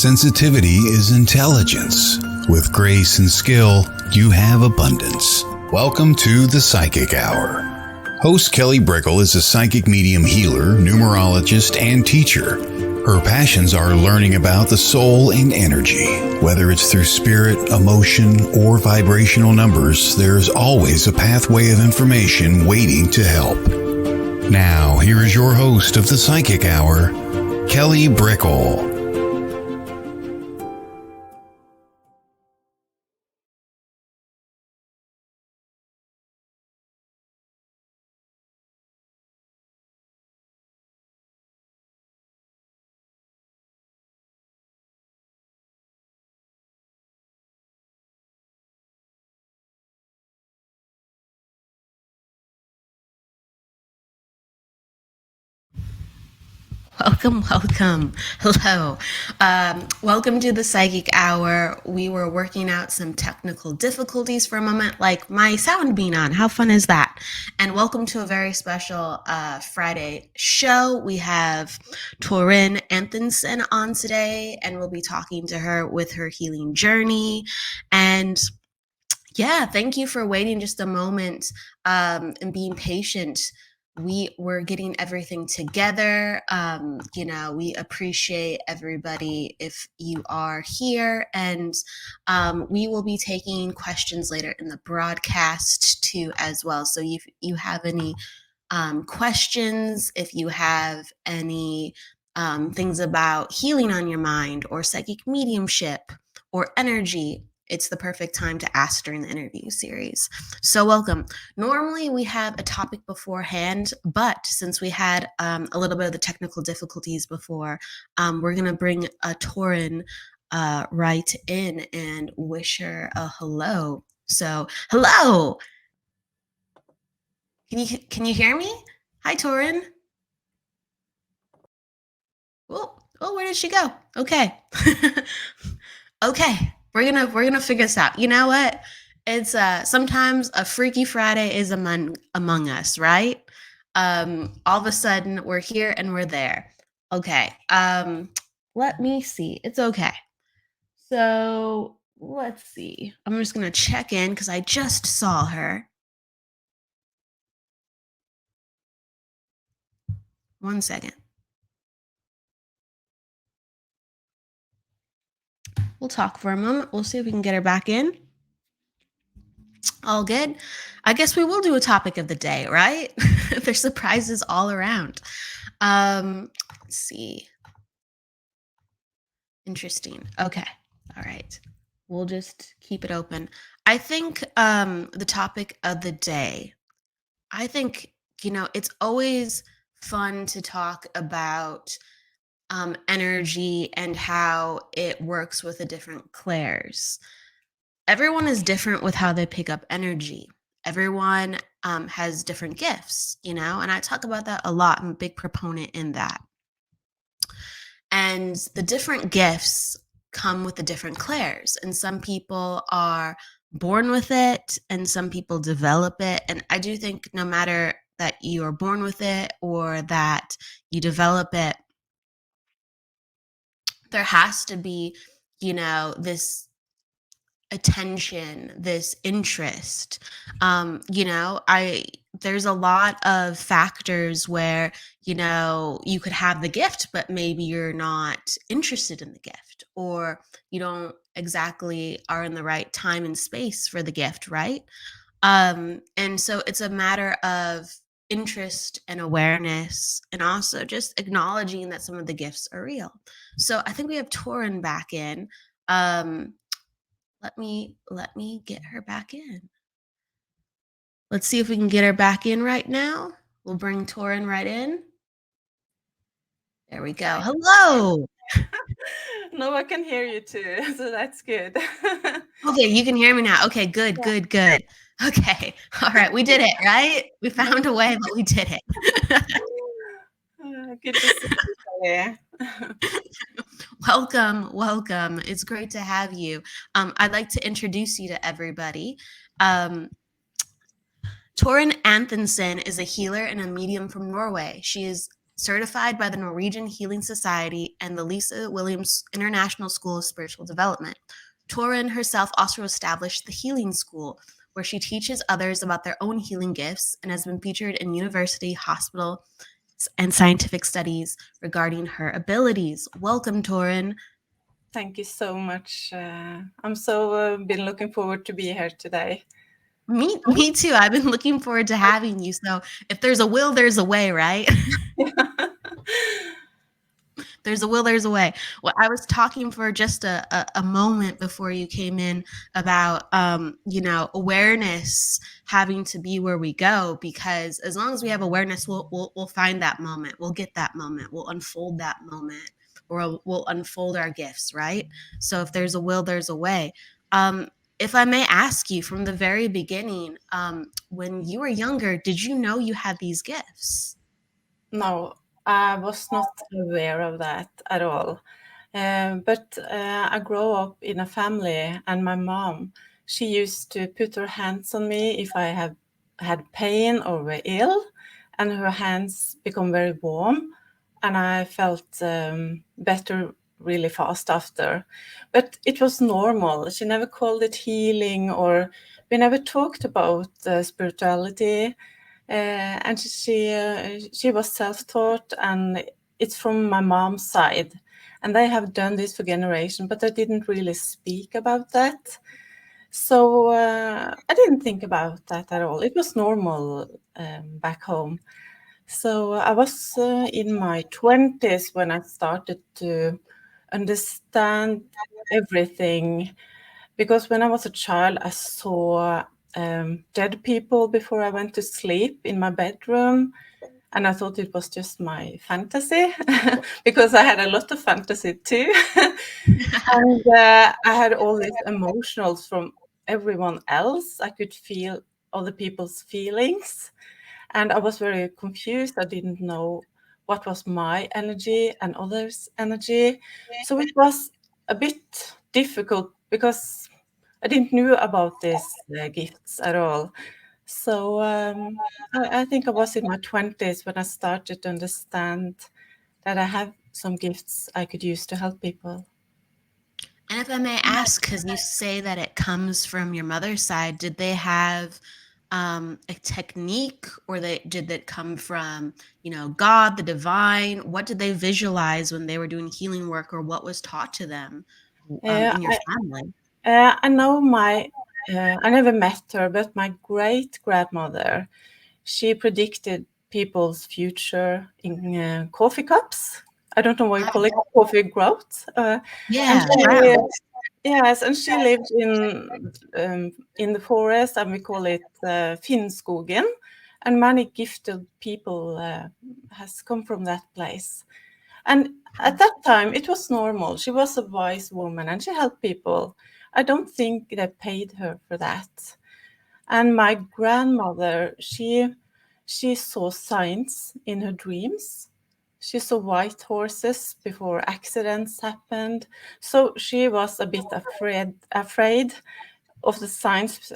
Sensitivity is intelligence. With grace and skill, you have abundance. Welcome to the Psychic Hour. Host Kelly Brickle is a psychic medium healer, numerologist, and teacher. Her passions are learning about the soul and energy. Whether it's through spirit, emotion, or vibrational numbers, there's always a pathway of information waiting to help. Now, here is your host of the Psychic Hour, Kelly Brickle. Welcome. Hello. Welcome to the Psychic Hour. We were working out some technical difficulties for a moment, like my sound being on. How fun is that? And welcome to a very special Friday show. We have Torunn Anthonsen on today, and we'll be talking to her with her healing journey. And yeah, thank you for waiting just a moment and being patient. We were getting everything together. We appreciate everybody if you are here, and we will be taking questions later in the broadcast too as well. So if you have any questions, if you have any things about healing on your mind or psychic mediumship or energy, it's the perfect time to ask during the interview series. So welcome. Normally we have a topic beforehand, but since we had a little bit of the technical difficulties before, we're going to bring Torunn right in and wish her a hello. So hello. Can you hear me? Hi, Torunn. Oh, where did she go? Okay. Okay. We're gonna figure this out. You know what? It's sometimes a Freaky Friday is among us, right? All of a sudden we're here and we're there. Okay. Let me see. It's okay. So let's see. I'm just gonna check in because I just saw her. 1 second. We'll talk for a moment. We'll see if we can get her back in. All good. I guess we will do a topic of the day, right? There's surprises all around. Let's see. Interesting. Okay. All right. We'll just keep it open. I think the topic of the day, I think, it's always fun to talk about energy and how it works with the different clairs. Everyone is different with how they pick up energy. Everyone has different gifts, and I talk about that a lot. I'm a big proponent in that. And the different gifts come with the different clairs. And some people are born with it and some people develop it. And I do think no matter that you are born with it or that you develop it, there has to be, this attention, this interest. There's a lot of factors where, you could have the gift, but maybe you're not interested in the gift, or you don't exactly are in the right time and space for the gift, right? And so it's a matter of interest and awareness, and also just acknowledging that some of the gifts are real. So I think we have Torunn back in. Let me get her back in. Let's see if we can get her back in right now. We'll bring Torunn right in. There we go. Hello. No, I can hear you too, so that's good. Okay, you can hear me now. Okay, good. Okay. All right, we did it, right? We found a way, but we did it. Good to see you there. Welcome. It's great to have you. I'd like to introduce you to everybody. Torunn Anthonsen is a healer and a medium from Norway. She is certified by the Norwegian Healing Society and the Lisa Williams International School of Spiritual Development. Torunn herself also established the Healing School, where she teaches others about their own healing gifts and has been featured in university, hospital, and scientific studies regarding her abilities. Welcome, Torunn. Thank you so much. I'm so been looking forward to be here today. Me too. I've been looking forward to having you. So if there's a will, there's a way, right? There's a will, there's a way. Well, I was talking for just a moment before you came in about, awareness having to be where we go, because as long as we have awareness, we'll find that moment. We'll get that moment. We'll unfold that moment, or we'll unfold our gifts, right? So if there's a will, there's a way. If I may ask you from the very beginning, when you were younger, did you know you had these gifts? No, I was not aware of that at all. But I grew up in a family, and my mom, she used to put her hands on me if I have had pain or were ill, and her hands become very warm, and I felt better really fast after. But it was normal. She never called it healing, or we never talked about spirituality. And she was self-taught, and it's from my mom's side, and they have done this for generations, but they didn't really speak about that. So I didn't think about that at all. It was normal back home. So I was in my 20s when I started to understand everything, because when I was a child, I saw dead people before I went to sleep in my bedroom. And I thought it was just my fantasy because I had a lot of fantasy too. And I had all these emotionals from everyone else. I could feel other people's feelings. And I was very confused. I didn't know what was my energy and others' energy. So it was a bit difficult because I didn't know about these gifts at all. So I think I was in my 20s when I started to understand that I have some gifts I could use to help people. And if I may ask, because you say that it comes from your mother's side, did they have a technique, or did that come from, God, the divine? What did they visualize when they were doing healing work, or what was taught to them Uh, in your family? I know I never met her, but my great grandmother, she predicted people's future in coffee cups. I don't know why you call it coffee growth. And Yeah, she, ground. yes, and she lived in the forest, and we call it Finnskogen. And many gifted people has come from that place. And at that time, it was normal. She was a wise woman, and she helped people. I don't think they paid her for that. And my grandmother, she saw signs in her dreams. She saw white horses before accidents happened. So she was a bit afraid of the signs.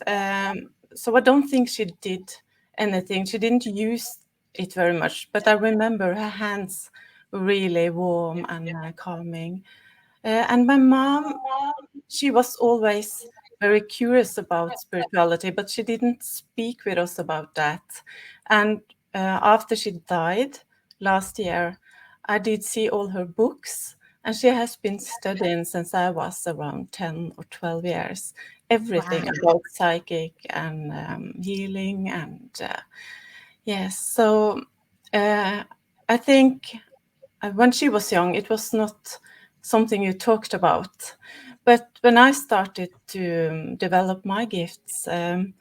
So I don't think she did anything. She didn't use it very much. But I remember her hands were really warm and calming. And my mom, she was always very curious about spirituality, but she didn't speak with us about that. And after she died last year, I did see all her books, and she has been studying since I was around 10 or 12 years, everything Wow. about psychic and healing. And yes, so I think when she was young, it was not something you talked about. But when I started to develop my gifts, in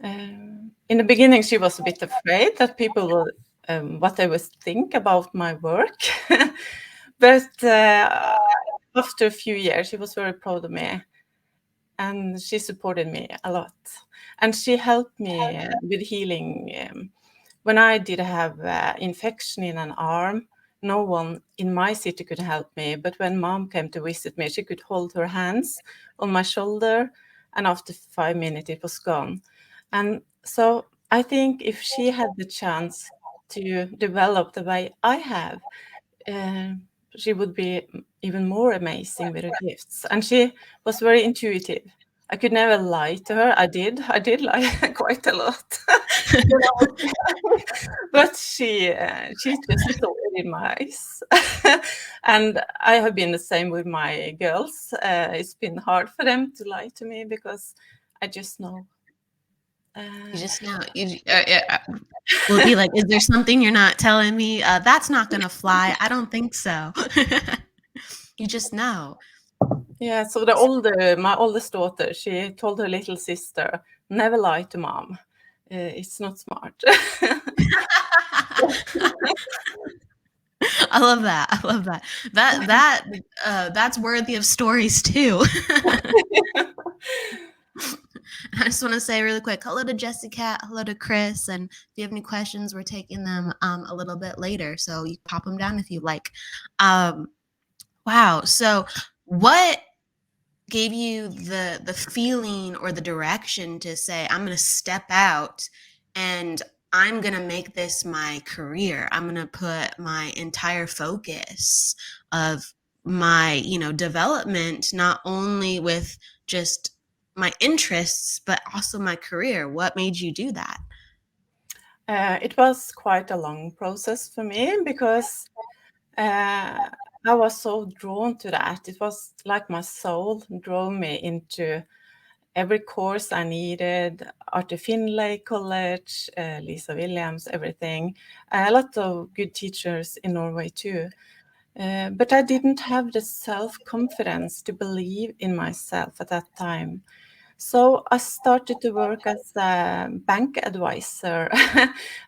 the beginning, she was a bit afraid that people will, what they would think about my work. But after a few years, she was very proud of me, and she supported me a lot. And she helped me with healing. When I did have infection in an arm, no one in my city could help me. But when mom came to visit me, she could hold her hands on my shoulder, and after 5 minutes, it was gone. And so I think if she had the chance to develop the way I have, she would be even more amazing with her gifts. And she was very intuitive. I could never lie to her. I did lie quite a lot. But she just saw it in my eyes. And I have been the same with my girls. It's been hard for them to lie to me because I just know. You just know. We'll be like, is there something you're not telling me? That's not going to fly. I don't think so. You just know. Yeah, so my oldest daughter, she told her little sister, never lie to mom. It's not smart. I love that. I love that. That's worthy of stories too. I just want to say really quick, hello to Jessica, hello to Chris, and if you have any questions, we're taking them a little bit later, so you pop them down if you like. Wow. So, what gave you the feeling or the direction to say, I'm going to step out and I'm going to make this my career? I'm going to put my entire focus of my, development, not only with just my interests, but also my career. What made you do that? It was quite a long process for me because I was so drawn to that. It was like my soul drove me into every course I needed, Arte Finlay College, Lisa Williams, everything. A lot of good teachers in Norway too. But I didn't have the self-confidence to believe in myself at that time. So I started to work as a bank advisor.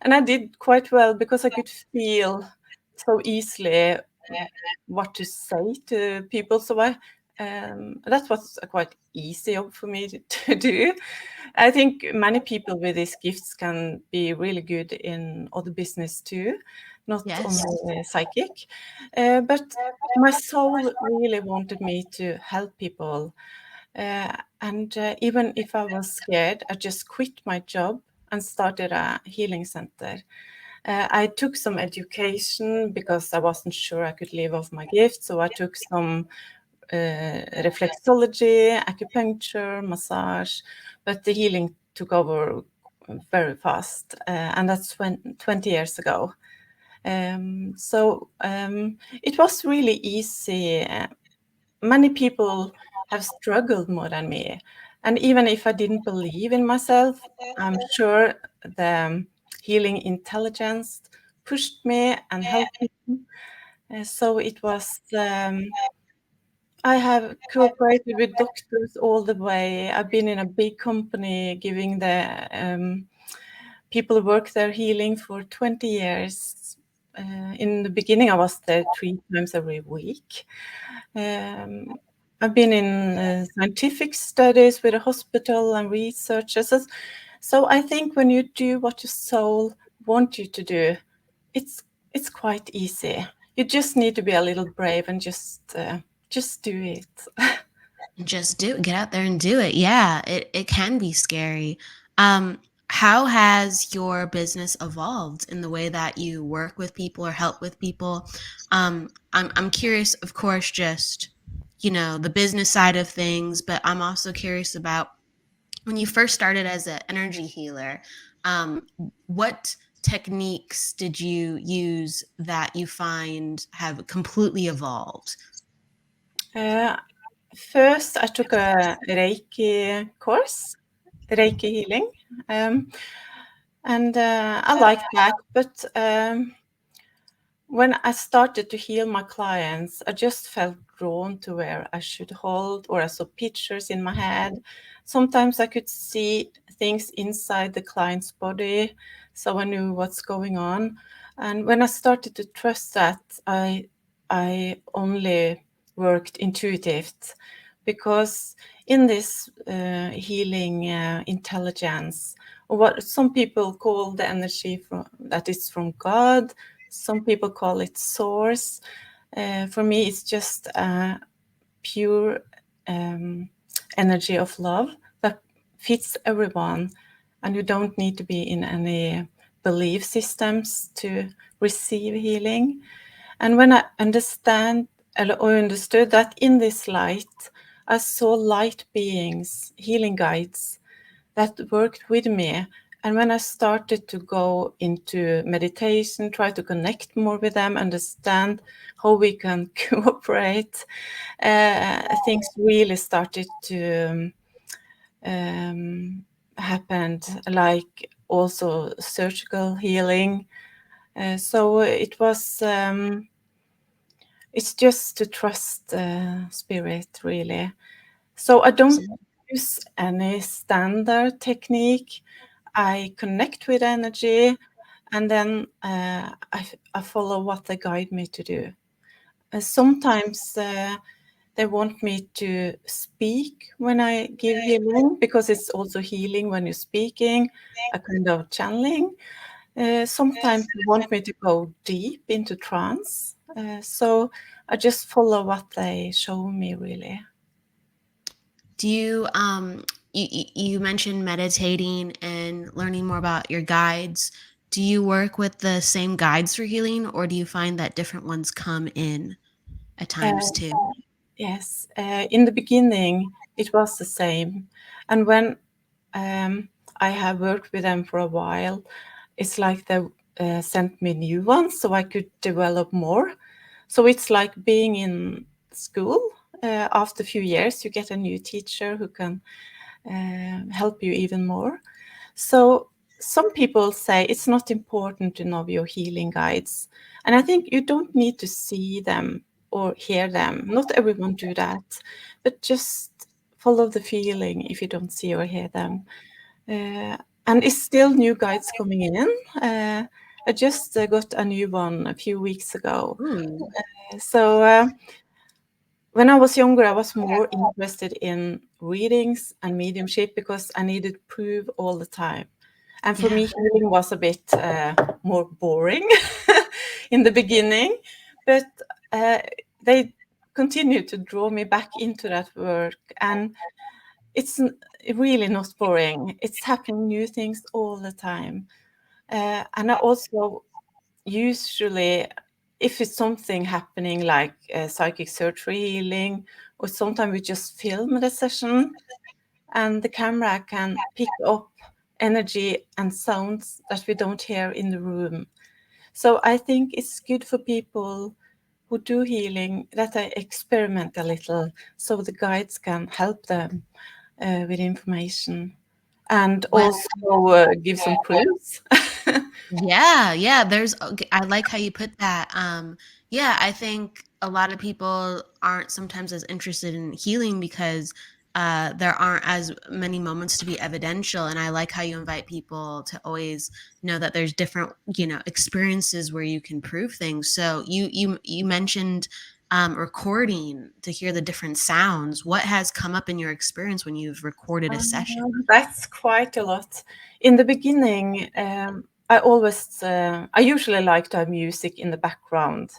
And I did quite well because I could feel so easily what to say to people. So that was a quite easy job for me to do. I think many people with these gifts can be really good in other business too, not Yes. only psychic. But my soul really wanted me to help people. And even if I was scared, I just quit my job and started a healing center. I took some education because I wasn't sure I could live off my gift. So I took some reflexology, acupuncture, massage, but the healing took over very fast. And that's 20 years ago. So it was really easy. Many people have struggled more than me. And even if I didn't believe in myself, I'm sure the healing intelligence pushed me and helped me. So it was, I have cooperated with doctors all the way. I've been in a big company giving the people who work there healing for 20 years. In the beginning, I was there 3 times every week. I've been in scientific studies with a hospital and researchers. So I think when you do what your soul wants you to do, it's quite easy. You just need to be a little brave and just do it. Just do it. Get out there and do it. Yeah, it can be scary. How has your business evolved in the way that you work with people or help with people? I'm curious, of course, just the business side of things, but I'm also curious about when you first started as an energy healer. What techniques did you use that you find have completely evolved? First, I took a Reiki course, Reiki healing, and I liked that. But when I started to heal my clients, I just felt drawn to where I should hold, or I saw pictures in my head. Sometimes I could see things inside the client's body, so I knew what's going on. And when I started to trust that, I only worked intuitive, because in this healing intelligence, or what some people call the energy that is from God, some people call it source. For me, it's just a pure energy of love that fits everyone, and you don't need to be in any belief systems to receive healing. And when I understood that in this light, I saw light beings, healing guides that worked with me. And when I started to go into meditation, try to connect more with them, understand how we can cooperate, things really started to happen, like also surgical healing. So it's just to trust spirit, really. So I don't use any standard technique. I connect with energy, and then I follow what they guide me to do. Sometimes they want me to speak when I give healing, because it's also healing when you're speaking, a kind of channeling. Sometimes they want me to go deep into trance. So I just follow what they show me, really. Do you you mentioned meditating and learning more about your guides. Do you work with the same guides for healing, or do you find that different ones come in at times Uh, too? yes, in the beginning it was the same, and when I have worked with them for a while, it's like they sent me new ones so I could develop more. So it's like being in school. After a few years, you get a new teacher who can help you even more. So some people say it's not important to know your healing guides. And I think you don't need to see them or hear them. Not everyone do that, but just follow the feeling if you don't see or hear them. And it's still new guides coming in. I just got a new one a few weeks ago. Ooh, So when I was younger, I was more interested in readings and mediumship because I needed proof all the time. And for yeah. me, healing was a bit more boring in the beginning, but uh, they continued to draw me back into that work. And it's really not boring. It's happening new things all the time. And I also usually, if it's something happening like psychic surgery healing, or sometimes we just film the session and the camera can pick up energy and sounds that we don't hear in the room. So I think it's good for people who do healing that they experiment a little so the guides can help them with information and Well, also give some proofs. yeah, yeah, there's okay, I like how you put that. Yeah, I think a lot of people aren't sometimes as interested in healing because there aren't as many moments to be evidential. And I like how you invite people to always know that there's different, experiences where you can prove things. So you mentioned recording to hear the different sounds. What has come up in your experience when you've recorded a session? That's quite a lot. In the beginning, I usually like to have music in the background,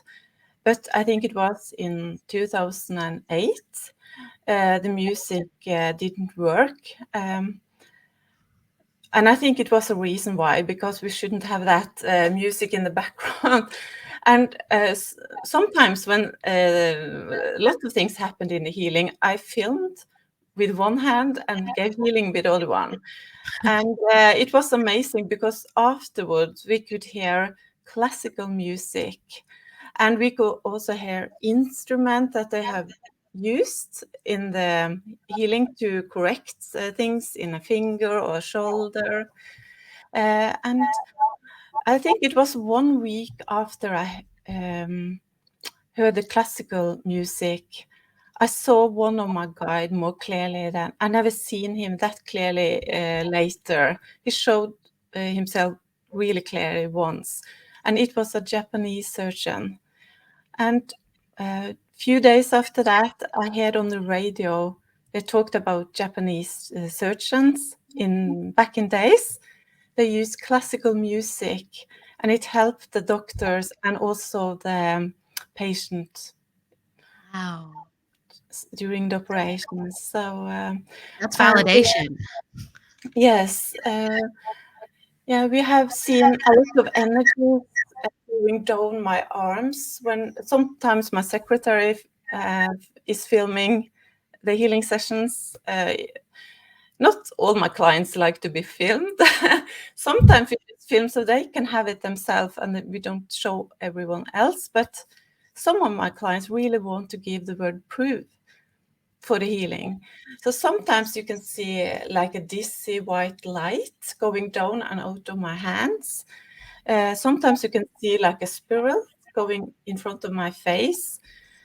but I think it was in 2008, the music didn't work. And I think it was a reason why, because we shouldn't have that music in the background. And sometimes when lots of things happened in the healing, I filmed with one hand and gave healing with the other one. And it was amazing because afterwards we could hear classical music, and we could also hear instruments that they have used in the healing to correct things in a finger or a shoulder. And I think it was 1 week after I heard the classical music, I saw one of my guide more clearly than I never seen him that clearly later. He showed himself really clearly once, and it was a Japanese surgeon. And a few days after that, I heard on the radio they talked about Japanese surgeons in back in days. They used classical music, and it helped the doctors and also the patient Wow, during the operations. So that's and validation. yes, Yeah, we have seen a lot of energy going down my arms when sometimes my secretary is filming the healing sessions. Not all my clients like to be filmed. Sometimes we just film so they can have it themselves and we don't show everyone else. But some of my clients really want to give the word proof for the healing. So sometimes you can see like a dizzy white light going down and out of my hands. Sometimes you can see like a spiral going in front of my face.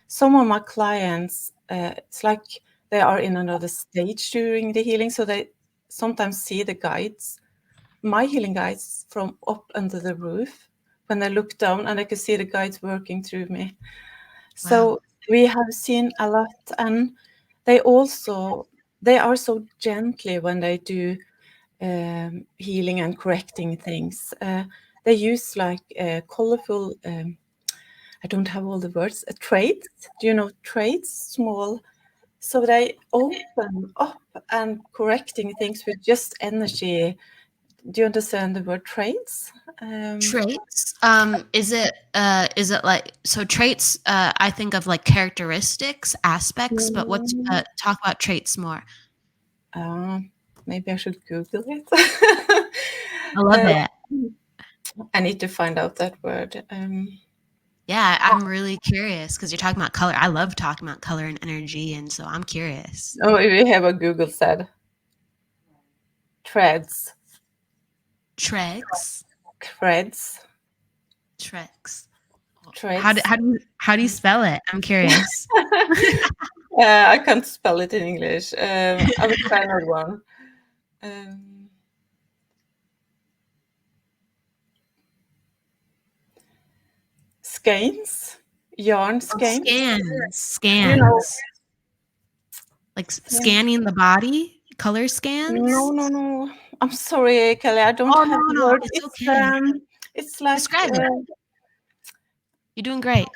Some of my clients, it's like they are in another stage during the healing. So they sometimes see the guides, my healing guides from up under the roof when they look down and I can see the guides working through me. So Wow. we have seen a lot, and they are so gently when they do healing and correcting things. They use like colorful. I don't have all the words. Traits. Do you know traits? Small. So they open up and correcting things with just energy. Do you understand the word traits? Traits. Is it like so traits I think of like characteristics, aspects, but what's mm, talk about traits more. uh, Maybe I should Google it. I love Uh, it. I need to find out that word. Yeah, I'm really curious because you're talking about color. I love talking about color and energy, and so I'm curious. Oh, we have a Google said threads, Trex, threads, Trex. threads. How do you spell it? I'm curious. I can't spell it in English. I will try another one. Um, Skeins, yarn Oh, skeins. You know, scans, like yeah. scanning the body, color No, scans. no, no. I'm sorry, Kelly. I don't Oh have the no, word. it's okay. It's like Describe it. You're doing great.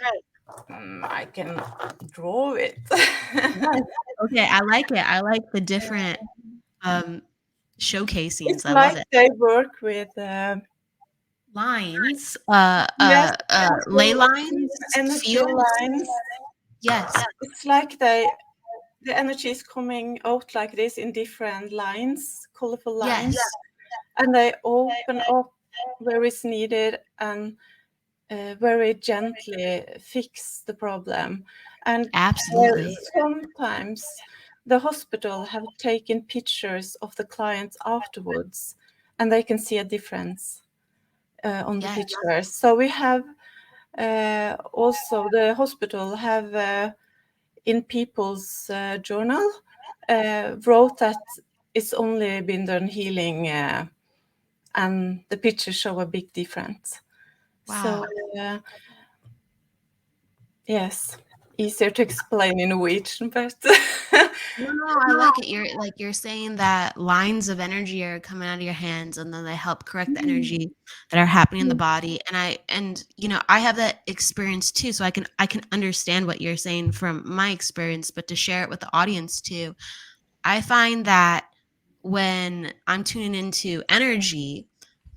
I can draw it. Yes. Okay, I like it. I like the different um showcasings. It's I love like it. they work with Lines, yes, ley also lines, energy fields. lines. Yes, It's like the energy is coming out like this in different lines, colorful lines, yes, and they open up where it's needed and very gently fix the problem. And absolutely. sometimes the hospital have taken pictures of the clients afterwards, and they can see a difference on the Yes. pictures. So we have also the hospital have in people's journal wrote that it's only been done healing and the pictures show a big difference. So Wow. yes, easier to explain in Norwegian, but No, I like it. You're saying that lines of energy are coming out of your hands and then they help correct the energy that are happening in the body. And I have that experience too, so I can understand what you're saying from my experience, but to share it with the audience too. I find that when I'm tuning into energy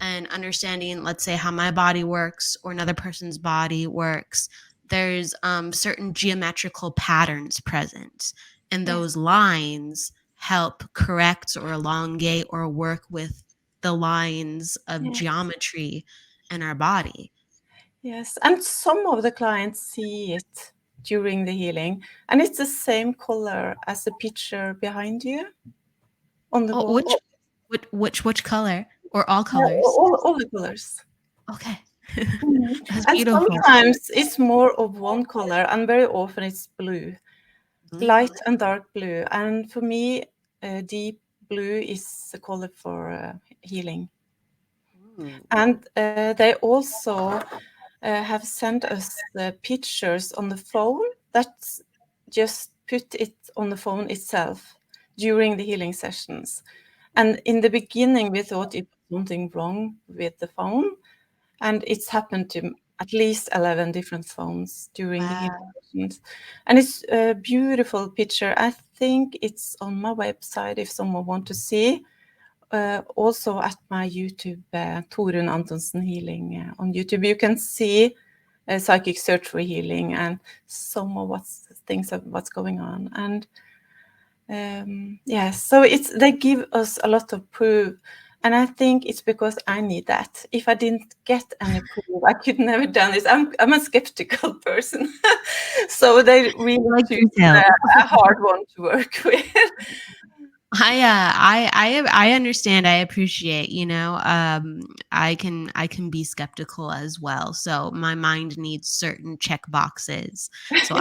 and understanding, let's say, how my body works or another person's body works, there's certain geometrical patterns present. And yes, those lines help correct or elongate or work with the lines of yes, geometry in our body. yes. And some of the clients see it during the healing, and it's the same color as the picture behind you on the Oh, wall. which color or all Yeah, colors? all the colors. Okay. Mhm. That's And beautiful. sometimes it's more of one color, and very often it's blue, Blue. light and dark blue. And for me, deep blue is the color for healing. Ooh. And they also have sent us the pictures on the phone that just put it on the phone itself during the healing sessions. And in the beginning, we thought it was something wrong with the phone. And it's happened to at least 11 different phones during the healing Wow. sessions. And it's a beautiful picture. I think it's on my website if someone want to see. also at my YouTube, Torunn Anthonsen Healing on YouTube, you can see psychic surgery healing and some of what's going on. And so they give us a lot of proof. And I think it's because I need that. If I didn't get any proof, I could never done this. I'm a skeptical person. So they really choose a hard one to work with. I understand. I appreciate. I can be skeptical as well. So my mind needs certain check boxes. So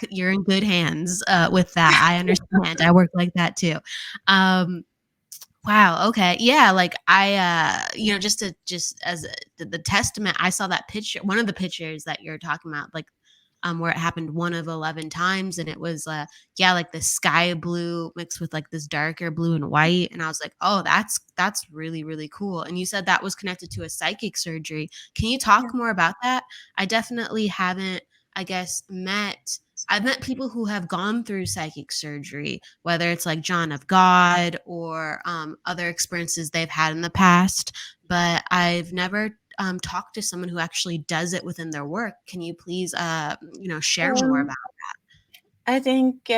you're in good hands with that. I understand. I work like that too. Wow. Okay. Yeah. Like just as the testament, I saw that picture, one of the pictures that you're talking about, like, where it happened 1 of 11 times. And it was, like the sky blue mixed with like this darker blue and white. And I was like, oh, that's really, really cool. And you said that was connected to a psychic surgery. Can you talk more about that? I definitely haven't, I guess, I've met people who have gone through psychic surgery, whether it's like John of God or other experiences they've had in the past, but I've never talked to someone who actually does it within their work. Can you please, share more about that? I think,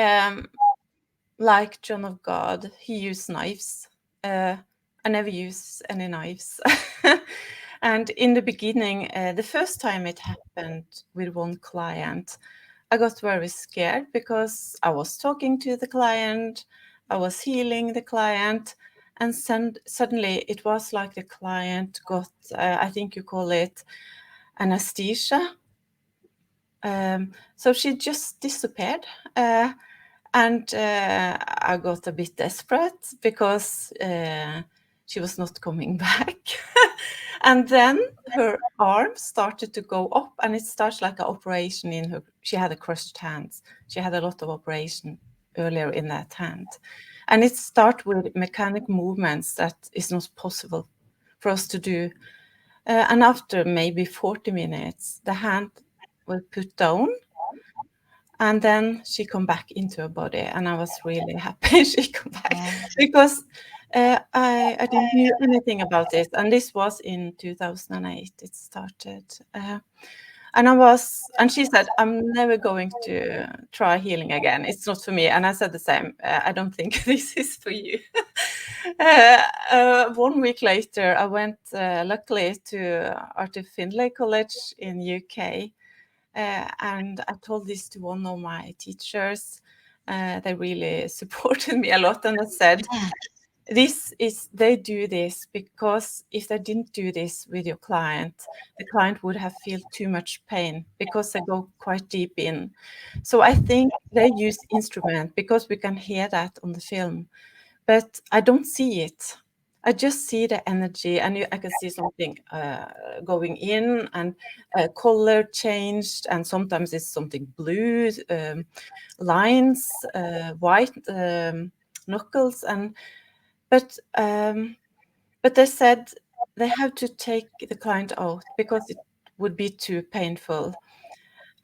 like John of God, he used knives. I never use any knives. And in the beginning, the first time it happened with one client, I got very scared because I was talking to the client, I was healing the client, and suddenly it was like the client got, I think you call it anesthesia. So she just disappeared. And I got a bit desperate because she was not coming back. And then her arm started to go up, and it starts like an operation in her. She had a crushed hand. She had a lot of operation earlier in that hand. And it starts with mechanic movements that is not possible for us to do. And after maybe 40 minutes, the hand was put down, and then she come back into her body, and I was really happy she come back because I didn't knew anything about this, and this was in 2008. It started, and she said, "I'm never going to try healing again. It's not for me." And I said the same. I don't think this is for you. 1 week later, I went luckily to Arthur Findlay College in UK. And I told this to one of my teachers. They really supported me a lot, and they said, they do this because if they didn't do this with your client, the client would have felt too much pain because they go quite deep in. So I think they use instrument because we can hear that on the film, but I don't see it. I just see the energy, and I can see something going in, and color changed, and sometimes it's something blue, lines, white knuckles, but they said they have to take the client out because it would be too painful.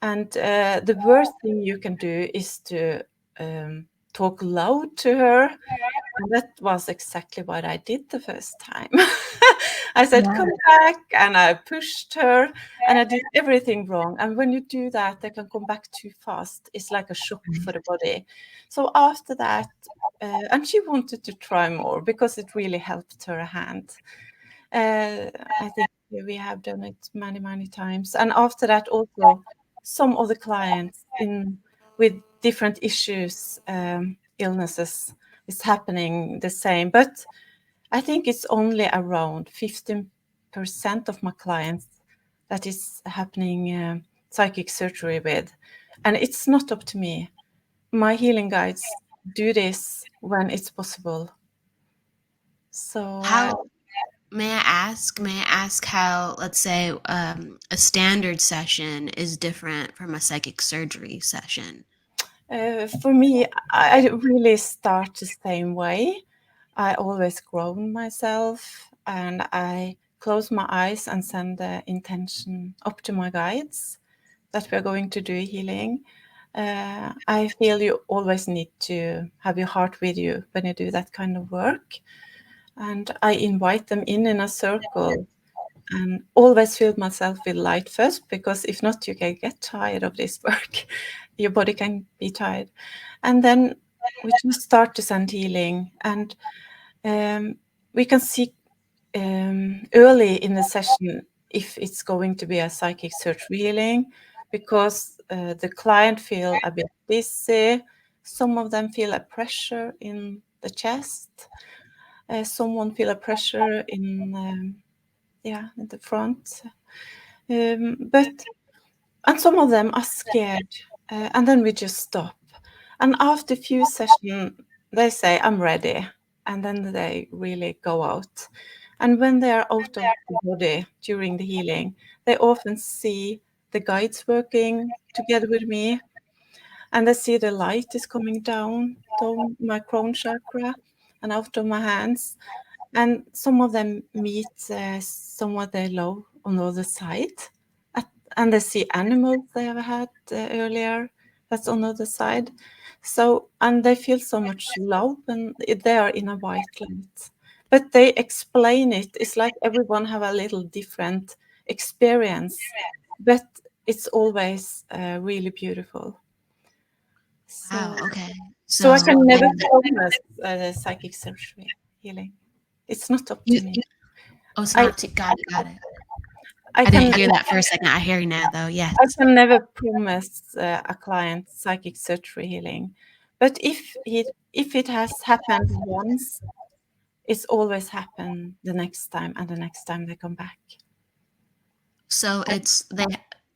And the worst thing you can do is to talk loud to her. And that was exactly what I did the first time. I said, "Come back," and I pushed her, and I did everything wrong. And when you do that, they can come back too fast. It's like a shock for the body. So after that, and she wanted to try more because it really helped her hand. I think we have done it many, many times. And after that, also, some of the clients with different issues, illnesses, is happening the same. But I think it's only around 15% of my clients that is happening psychic surgery with. And it's not up to me. My healing guides do this when it's possible. So May I ask how, let's say, a standard session is different from a psychic surgery session? For me, I really start the same way. I always ground myself, and I close my eyes and send the intention up to my guides that we're going to do healing. I feel you always need to have your heart with you when you do that kind of work. and I invite them in a circle, and always fill myself with light first, because if not, you can get tired of this work. Your body can be tired. And then we just start to send healing, and we can see early in the session if it's going to be a psychic surgery healing, because the client feel a bit dizzy. Some of them feel a pressure in the chest. Someone feel a pressure in the front. And some of them are scared, and then we just stop. And after a few sessions, they say, "I'm ready," and then they really go out. And when they are out of the body during the healing, they often see the guides working together with me, and they see the light is coming down my crown chakra and out of my hands. And some of them meet someone they love on the other side, and they see animals they have had earlier that's on the other side. So, and they feel so much love, and they are in a white light. But they explain it. It's like everyone have a little different experience, but it's always really beautiful. Wow. So, Okay. so I can So never then promise psychic surgery healing. It's not up to you. me. Oh, it's I not too. Got it. Got it. I I didn't can hear that for a second. I hear you now, though. Yes. I can never promise a client psychic surgery healing, but if it has happened once, it's always happened the next time and the next time they come back. So it's they.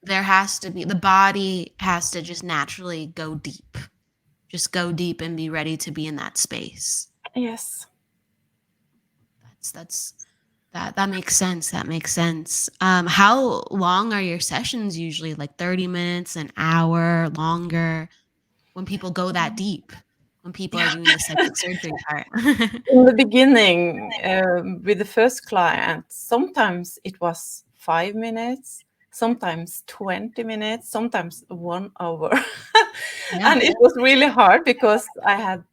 There has to be the body has to just naturally go deep, just go deep and be ready to be in that space. Yes. That's that makes sense. That makes sense. How long are your sessions usually? Like 30 minutes, an hour, longer? When people go that deep, when people are doing the psychic surgery part. In the beginning, with the first client, sometimes it was 5 minutes, sometimes 20 minutes, sometimes 1 hour. Yeah. And it was really hard because I had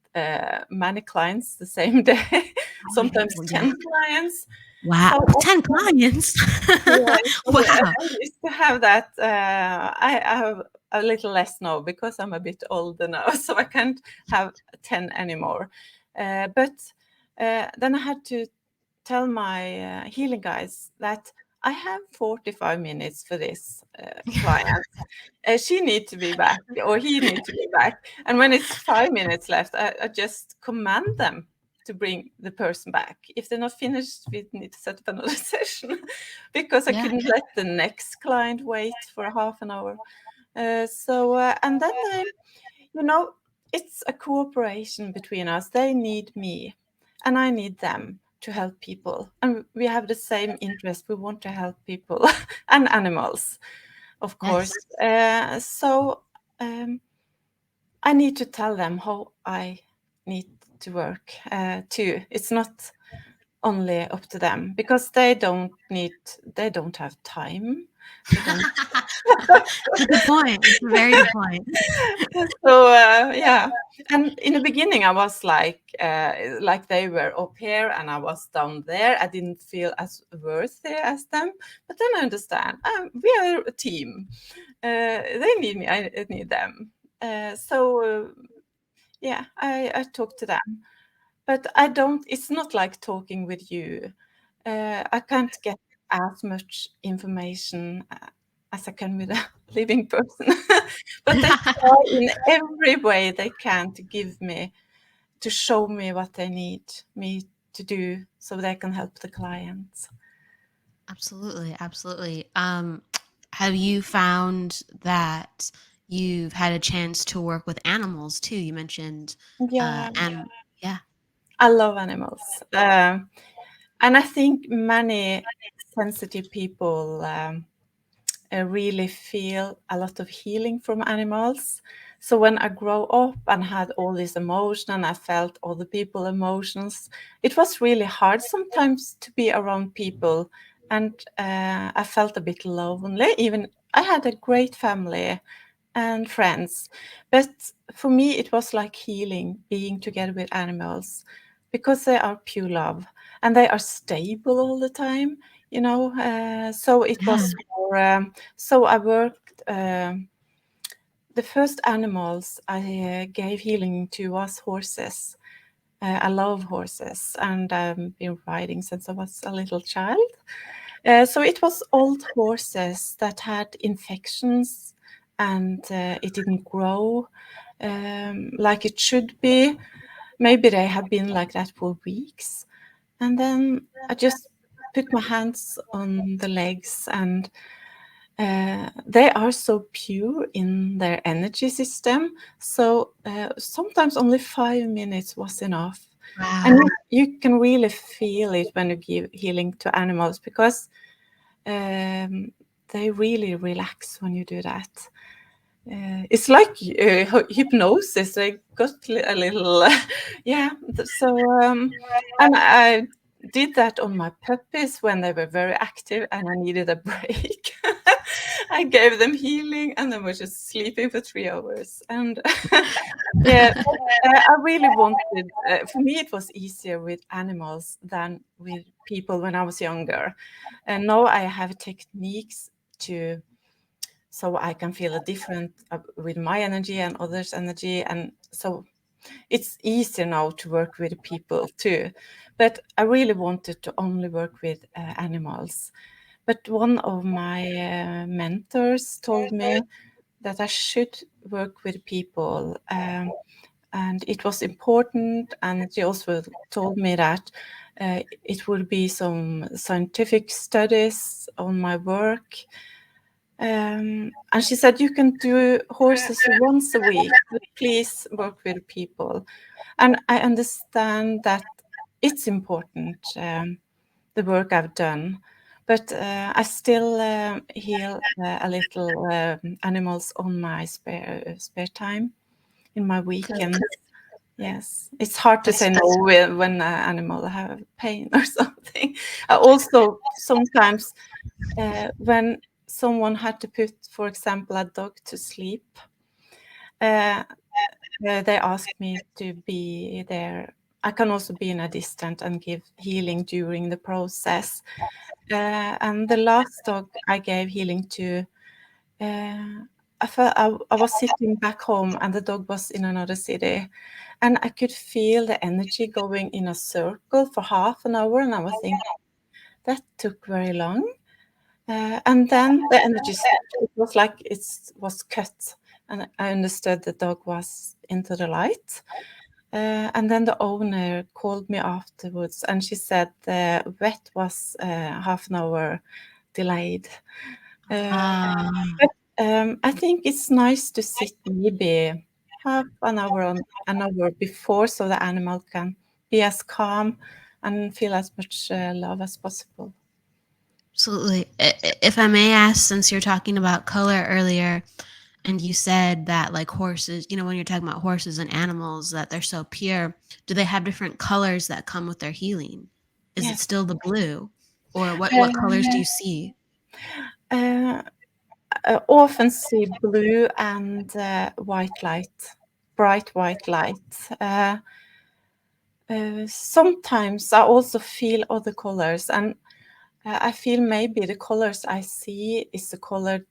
many clients the same day, Oh, sometimes well, yeah. 10 clients. Wow. So 10 clients. Wow. I used to have that. I have a little less now because I'm a bit older now, so I can't have 10 anymore. But then I had to tell my healing guys that I have 45 minutes for this client. She needs to be back, or he needs to be back. And when it's 5 minutes left, I just command them to bring the person back. If they're not finished, we need to set up another session because I Yeah. couldn't let the next client wait for a half an hour. And then you know, it's a cooperation between us. They need me, and I need them to help people. And we have the same interest. We want to help people and animals, of course. Yes. So I need to tell them how I need to work too. It's not only up to them because they don't have time. They don't. It's a good point. It's a very good point. So and in the beginning I was like they were up here and I was down there. I didn't feel as worthy as them, but then I understand we are a team. They need me, I need them. I talk to them, but I don't. It's not like talking with you. I can't get as much information as I can with a living person. But they try in every way they can to give me, to show me what they need me to do so they can help the clients. Absolutely, absolutely. Have you found that you've had a chance to work with animals too? You mentioned, Yeah, and yeah, I love animals. And I think many sensitive people really feel a lot of healing from animals. So when I grow up and had all this emotion and I felt other people's emotions, it was really hard sometimes to be around people. And I felt a bit lonely. Even I had a great family and friends. But for me, it was like healing, being together with animals, because they are pure love. and they are stable all the time, you know. So it Yeah. was more, so I worked, the first animals I gave healing to was horses. I love horses, and I've been riding since I was a little child. So it was old horses that had infections, and it didn't grow like it should be. Maybe they have been like that for weeks. And then I just put my hands on the legs, and they are so pure in their energy system. So sometimes only 5 minutes was enough. And Wow. you can really feel it when you give healing to animals, because they really relax when you do that. It's like hypnosis. They got a little, yeah. So, and I did that on my puppies when they were very active and I needed a break. I gave them healing and they were just sleeping for 3 hours. And yeah, I really wanted, for me, it was easier with animals than with people when I was younger. And now I have techniques to, so I can feel a different with my energy and others' energy. And so it's easier now to work with people too. But I really wanted to only work with animals. But one of my mentors told me that I should work with people. And it was important. And she also told me that it would be some scientific studies on my work. And she said, you can do horses once a week, but please work with people. And I understand that it's important, the work I've done. But I still heal a little animals on my spare time in my weekends. Yes, it's hard to say no That's when an animal have pain or something. I also sometimes when someone had to put, for example, a dog to sleep, uh, they asked me to be there. I can also be in a distance and give healing during the process. And the last dog I gave healing to, I felt I was sitting back home and the dog was in another city, and I could feel the energy going in a circle for half an hour, and I was thinking that took very long. And then the energy stopped. It was like it was cut, and I understood the dog was into the light. And then the owner called me afterwards, and she said the vet was half an hour delayed. ah, But I think it's nice to sit maybe half an hour before, so the animal can be as calm and feel as much love as possible. absolutely. If I may ask, since you're talking about color earlier, and you said that like horses, when you're talking about horses and animals, that they're so pure, do they have different colors that come with their healing? Is it Yes. still the blue? Or what colors do Uh, you see? uh, I often see blue and white light, bright white light. Sometimes I also feel other colors, and I feel maybe the colors I see is the color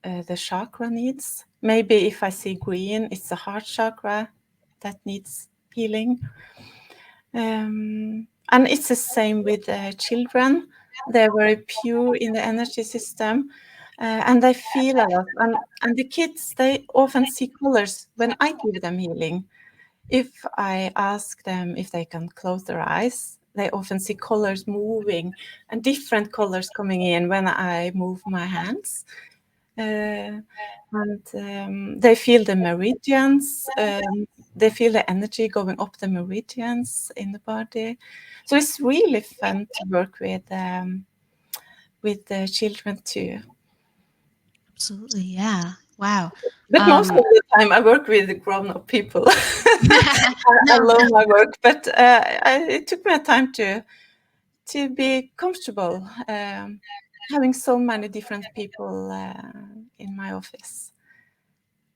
the chakra needs. Maybe if I see green, it's the heart chakra that needs healing. And it's the same with children. They're very pure in the energy system, and they feel a lot. And the kids, they often see colors when I give them healing. If I ask them if they can close their eyes, they often see colors moving and different colors coming in when I move my hands. And they feel the meridians, they feel the energy going up the meridians in the body. So it's really fun to work with the children too. Absolutely, yeah. Wow. But most of Um, the time, I work with grown-up people. I no, love my work, but it took me a time to be comfortable having so many different people in my office.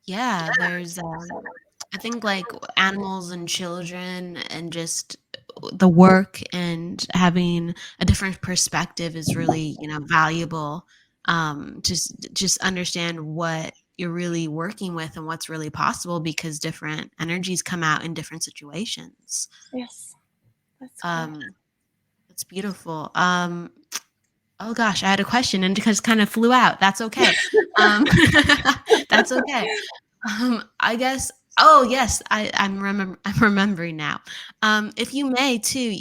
yeah, there's I think like animals and children and just the work and having a different perspective is really, valuable. Just understand what you're really working with and what's really possible, because different energies come out in different situations. Yes, that's correct. That's beautiful. Oh gosh, I had a question and just kind of flew out. That's okay. Um, that's okay. I guess. Oh yes, I'm remembering now. If you may too,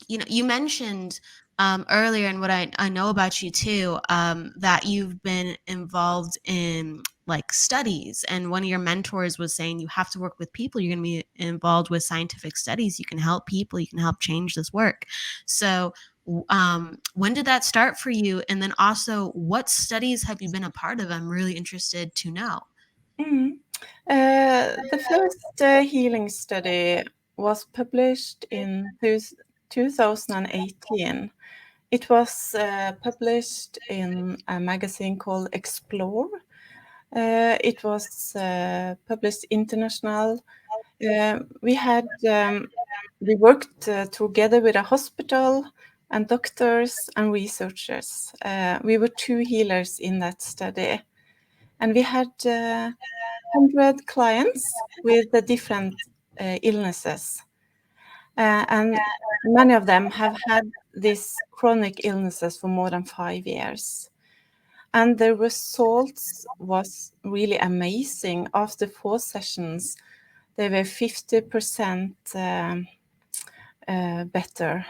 you mentioned earlier, and what I know about you too, that you've been involved in like studies, and one of your mentors was saying you have to work with people. You're going to be involved with scientific studies. You can help people. You can help change this work. So when did that start for you? And then also, what studies have you been a part of? I'm really interested to know. Mm. The first healing study was published in 2018. It was published in a magazine called Explore. It was published international. We worked together with a hospital and doctors and researchers. We were 2 healers in that study, and we had 100 clients with the different illnesses. And many of them have had these chronic illnesses for more than 5 years. And the results was really amazing. After 4 sessions, they were 50% better.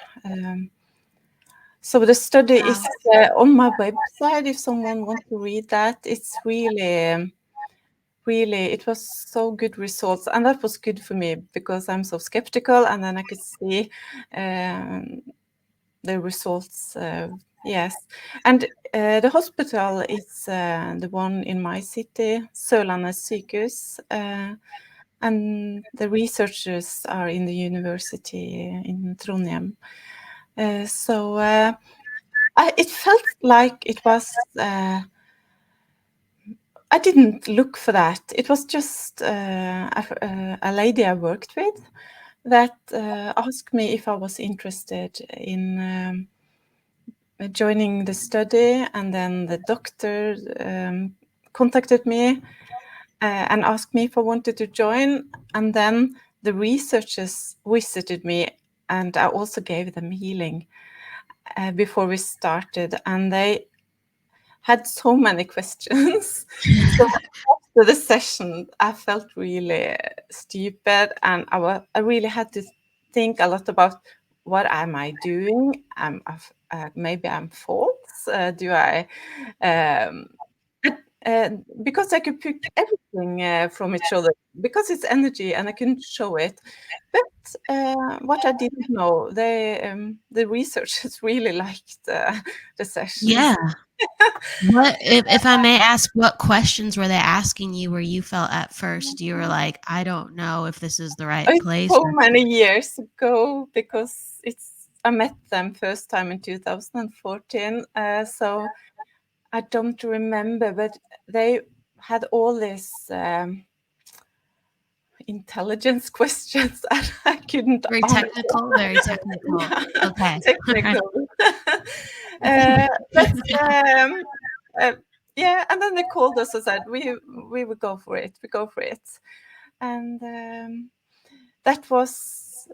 So the study is on my website if someone wants to read that. It's really, it was so good results. And that was good for me because I'm so skeptical. And then I could see the results. Yes. And the hospital is the one in my city, Sørlandet sykehus. And the researchers are in the university in Trondheim. So it felt like it was, I didn't look for that. It was just a lady I worked with that asked me if I was interested in joining the study, and then the doctor contacted me and asked me if I wanted to join, and then the researchers visited me, and I also gave them healing before we started, and they had so many questions. So after the session, I felt really stupid, and I really had to think a lot about what am I doing? Maybe I'm false. Do I? Because I could pick everything from each other because it's energy, and I couldn't show it. But what I didn't know, the researchers really liked the sessions. Yeah. What if I may ask, what questions were they asking you where you felt at first you were like, I don't know if this is the right It's place? so many years ago because I met them first time in 2014. So I don't remember, but they had all these intelligence questions, and I couldn't Very answer. technical, very technical. Yeah, Okay. technical. But yeah, and then they called us and said we would go for it. We go for it, and that was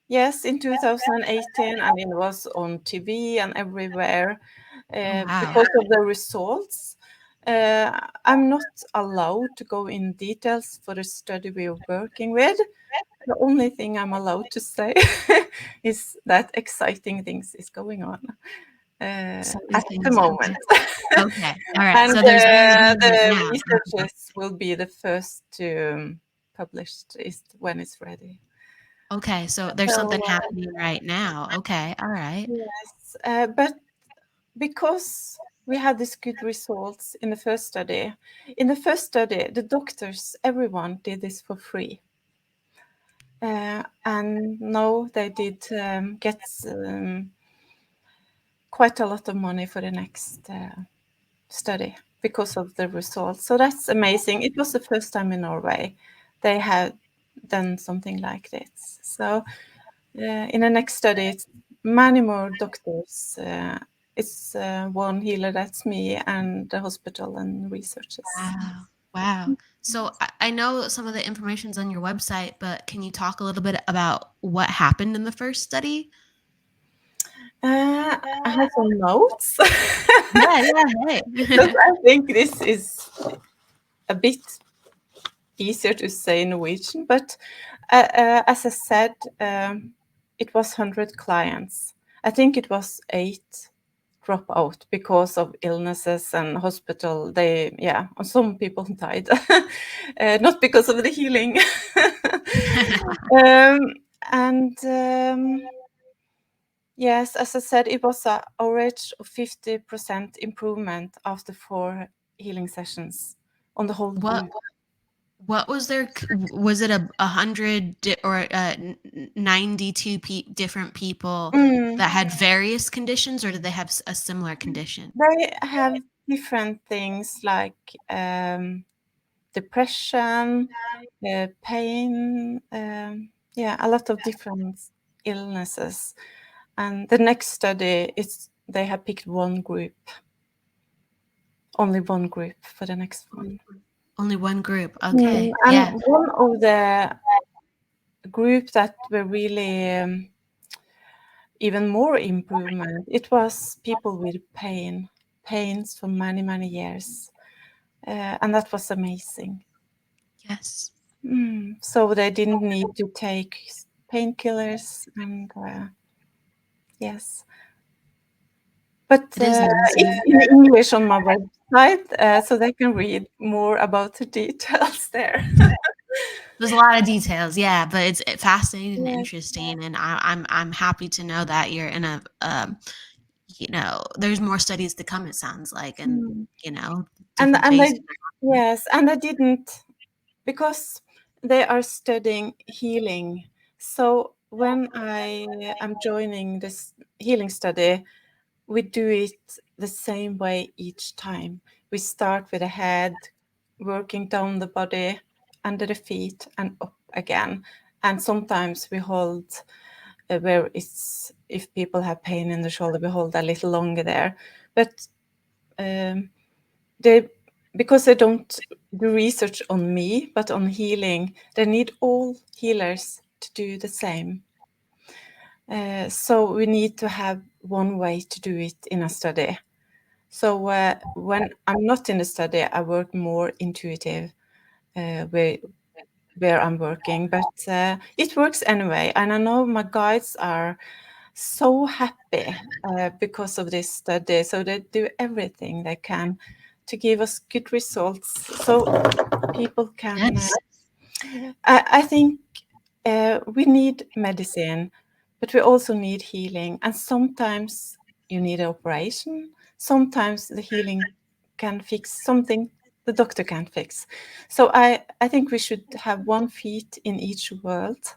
yes in 2018, and it was on TV and everywhere Wow. because of the results. I'm not allowed to go in details for the study we are working with. The only thing I'm allowed to say is that exciting things is going on at the moment. Okay. All right. And So there's right the now. researchers will be the first to publish when it's ready. Okay. So there's something happening right now. Okay. All right. Yes, but because we had these good results in the first study, the doctors, everyone did this for free. And now they did get quite a lot of money for the next study because of the results. So that's amazing. It was the first time in Norway they had done something like this. So in the next study, it's many more doctors. It's one healer, that's me, and the hospital and researchers. Wow. Wow. So I know some of the information's on your website, but can you talk a little bit about what happened in the first study? I have some notes. Yeah, yeah, Because hey. I think this is a bit easier to say in Norwegian, but as I said, it was 100 clients. I think it was 8 drop out because of illnesses and hospital. Some people died, not because of the healing. um, and yes, as I said, it was an average of 50% improvement after 4 healing sessions on the whole What group. what was was it a hundred or 92 different people Mm. that had various conditions, or did they have a similar condition? They have different things like depression, pain, a lot of different illnesses. And the next study is they have picked one group, only one group for the next one. Only one group. Okay. And Yeah. one of the group that were really even more improvement, it was people with pains for many, many years. And that was amazing. Yes. So they didn't need to take painkillers and yes. But It is it's amazing. in English on my website, so they can read more about the details there. There's a lot of details, yeah, but it's fascinating and Yes. interesting, and I'm happy to know that you're in a there's more studies to come. It sounds like, and Mm. different And I phases. yes, and I didn't because they are studying healing. So when I am joining this healing study, we do it the same way each time. We start with the head, working down the body, under the feet, and up again. And sometimes we hold where it's if people have pain in the shoulder, we hold a little longer there. But they because they don't do research on me, but on healing, they need all healers to do the same. So we need to have one way to do it in a study. So when I'm not in the study, I work more intuitive where I'm working, but it works anyway. And I know my guides are so happy because of this study. So they do everything they can to give us good results, so people can. Yes. I think we need medicine, but we also need healing. And sometimes you need an operation. Sometimes the healing can fix something the doctor can't fix. So I think we should have one feet in each world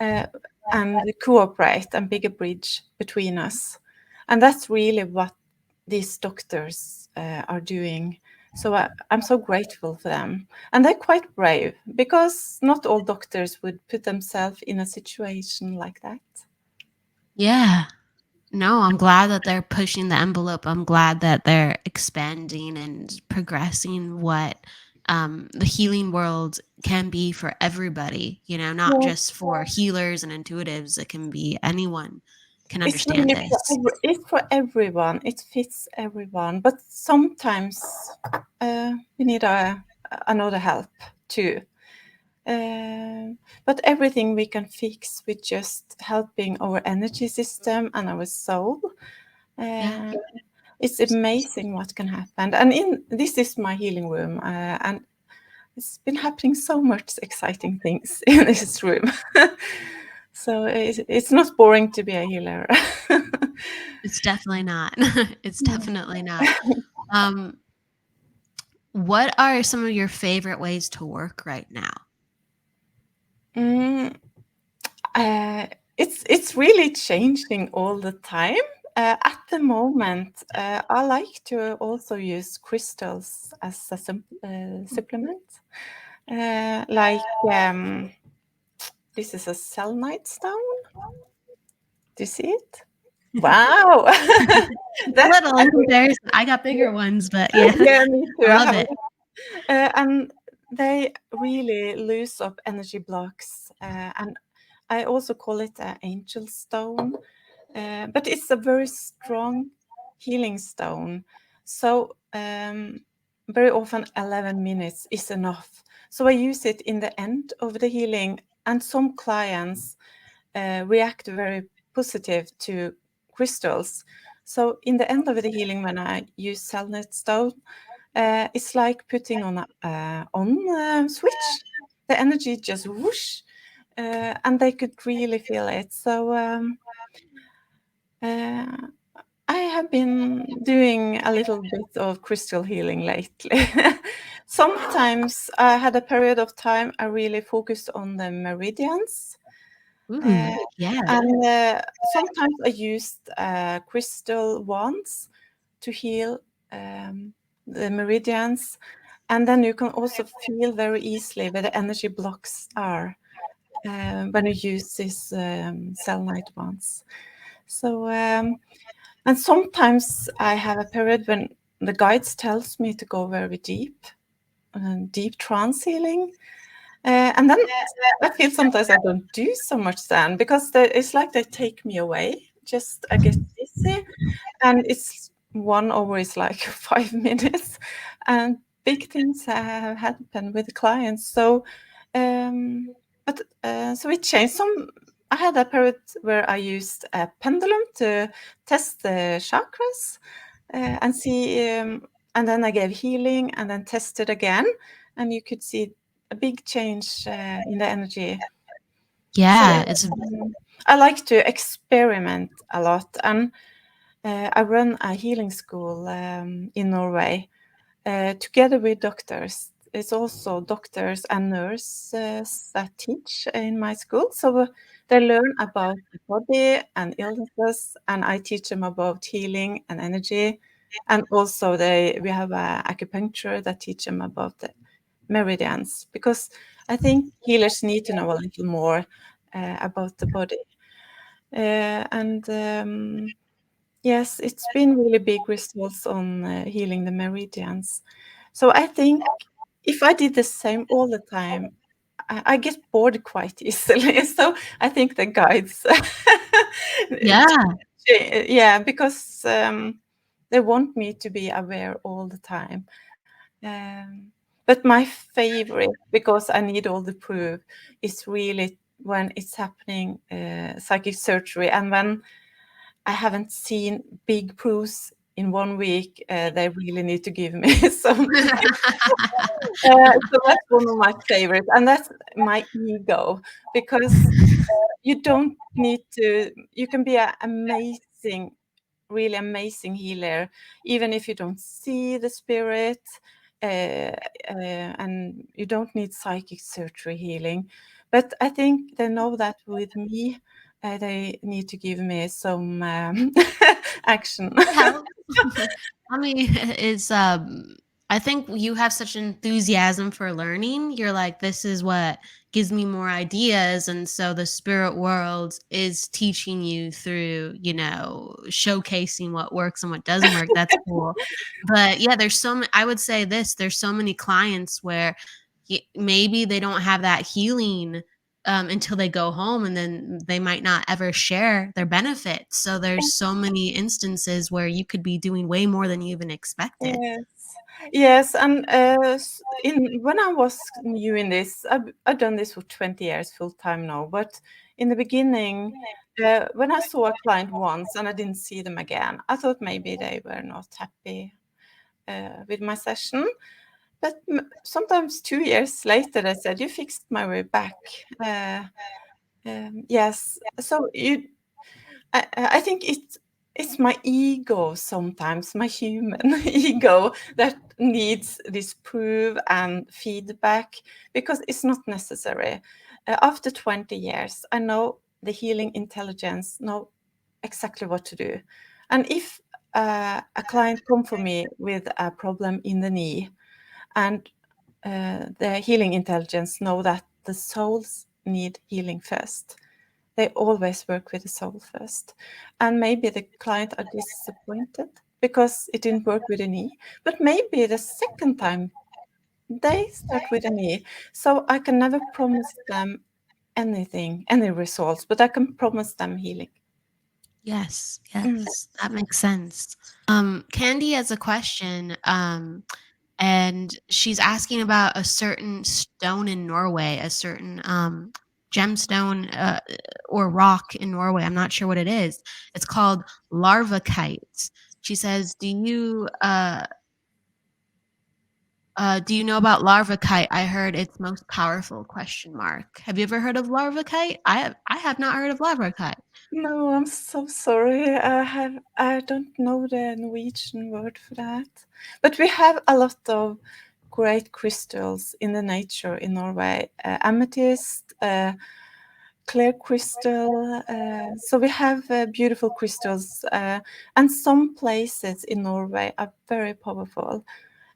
uh, and cooperate and build a bridge between us. And that's really what these doctors are doing. So I'm so grateful for them. And they're quite brave because not all doctors would put themselves in a situation like that. Yeah. No, I'm glad that they're pushing the envelope. I'm glad that they're expanding and progressing what the healing world can be for everybody, not Yes, just for healers and intuitives. It can be anyone can it's understand really this. it's for everyone. It fits everyone. But sometimes we need another help too. But everything we can fix with just helping our energy system and our soul. Yeah. Uh, it's amazing what can happen. And this is my healing room, and it's been happening so much exciting things in this room. So it's not boring to be a healer. It's definitely not. It's definitely not. Um, what are some of your favorite ways to work right now? Mm, it's really changing all the time. At the moment, I like to also use crystals as a supplement, like This is a selenite stone. Do you see it? Wow. That's Little in comparison. I got bigger ones, but yeah, yeah, me too. I I love have it. and they really loose up energy blocks. And I also call it an angel stone. But it's a very strong healing stone. So very often 11 minutes is enough. So I use it in the end of the healing, and some clients react very positive to crystals. So in the end of the healing, when I use selenite stone, it's like putting on a on switch. The energy just whoosh, and they could really feel it. So I have been doing a little bit of crystal healing lately. Sometimes I had a period of time I really focused on the meridians. Yeah. And sometimes I used crystal wands to heal the meridians. And then you can also feel very easily where the energy blocks are when you use these selenite wands. So, and sometimes I have a period when the guides tells me to go very deep, deep trance healing. And then I feel sometimes I don't do so much then, because it's like they take me away. Just I get dizzy, and it's 1 hour is like 5 minutes, and big things have happened with the clients. So, but so it changed. I had a period where I used a pendulum to test the chakras and see, and then I gave healing and then tested again, and you could see a big change in the energy. So Yeah, it's I like to experiment a lot, and I run a healing school in Norway together with doctors. It's also doctors and nurses that teach in my school. So they learn about the body and illnesses, and I teach them about healing and energy. And also we have acupuncture that teach them about the meridians, because I think healers need to know a little more about the body. And yes, it's been really big results on healing the meridians. So I think if I did the same all the time, I get bored quite easily. So I think the guides, yeah. yeah, because they want me to be aware all the time. But my favorite, because I need all the proof, is really when it's happening psychic surgery, and when I haven't seen big proofs in 1 week. They really need to give me some. So that's one of my favorites, and that's my ego, because you don't need to. You can be an amazing, really amazing healer, even if you don't see the spirit, and you don't need psychic surgery healing. But I think they know that with me, they need to give me some action. It helps. I mean, it's I think you have such enthusiasm for learning. You're like, this is what gives me more ideas, and so the spirit world is teaching you through, showcasing what works and what doesn't work. That's cool. But yeah, I would say this, there's so many clients where maybe they don't have that healing until they go home, and then they might not ever share their benefits. So there's so many instances where you could be doing way more than you even expected. Yes, yes, and when I was new in this, I've done this for 20 years full time now. But in the beginning, when I saw a client once and I didn't see them again, I thought maybe they were not happy with my session. But sometimes 2 years later, they said, "You fixed my way back." Yes, so I think it's my ego sometimes, my human ego, that needs this proof and feedback, because it's not necessary. After 20 years, I know the healing intelligence know exactly what to do. And if a client come for me with a problem in the knee, and the healing intelligence know that the soul's need healing first. They always work with the soul first. And maybe the client are disappointed because it didn't work with the knee, but maybe the second time they start with a knee. So I can never promise them anything, any results, but I can promise them healing. Yes, Mm. yes, that makes sense. Candy has a question, and she's asking about a certain stone in Norway, a certain gemstone or rock in Norway. I'm not sure what it is. It's called larvakite. She says, do you know about larvakite? I heard it's most powerful, question mark. Have you ever heard of larvakite? I have not heard of larvakite. No, I'm so sorry. I don't know the Norwegian word for that. But we have a lot of great crystals in the nature in Norway. Amethyst, clear crystal. So we have beautiful crystals, and some places in Norway are very powerful.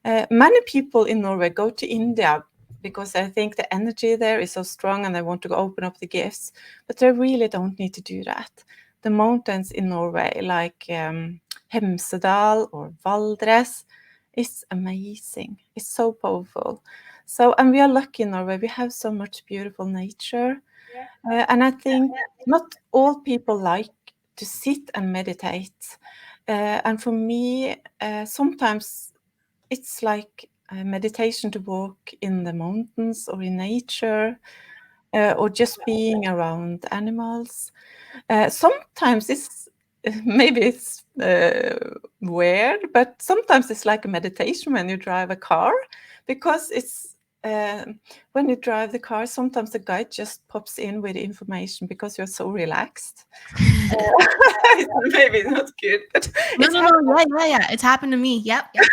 Many people in Norway go to India because I think the energy there is so strong and they want to go open up the gifts, but they really don't need to do that. The mountains in Norway, like Hemsedal or Valdres, is amazing. It's so powerful. So, and we are lucky in Norway. We have so much beautiful nature. And I think not all people like to sit and meditate. And for me, sometimes it's like a meditation to walk in the mountains or in nature, or just being around animals. Sometimes it's maybe it's weird, but sometimes it's like a meditation when you drive a car, because it's when you drive the car, sometimes the guide just pops in with information because you're so relaxed. Maybe not good, but No, it's no, no. happened. Yeah. It's happened to me. Yep, yep.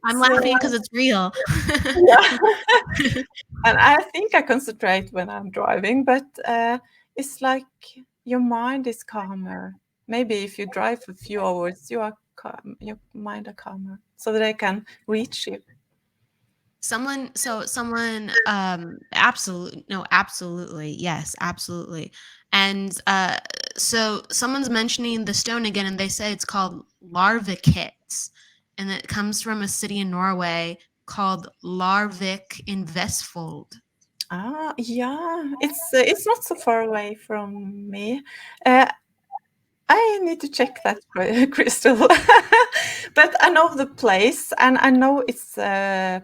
I'm So laughing because it's real. yeah. And I think I concentrate when I'm driving, but it's like your mind is calmer. Maybe if you drive for a few hours, you are calm, your mind are calmer, so that I can reach you. Someone, absolutely, no, absolutely, yes, absolutely. And so someone's mentioning the stone again, and they say it's called Larvikit, and it comes from a city in Norway called Larvik in Vestfold. Ah, yeah, it's not so far away from me. Uh, I need to check that crystal, but I know the place, and I know it's a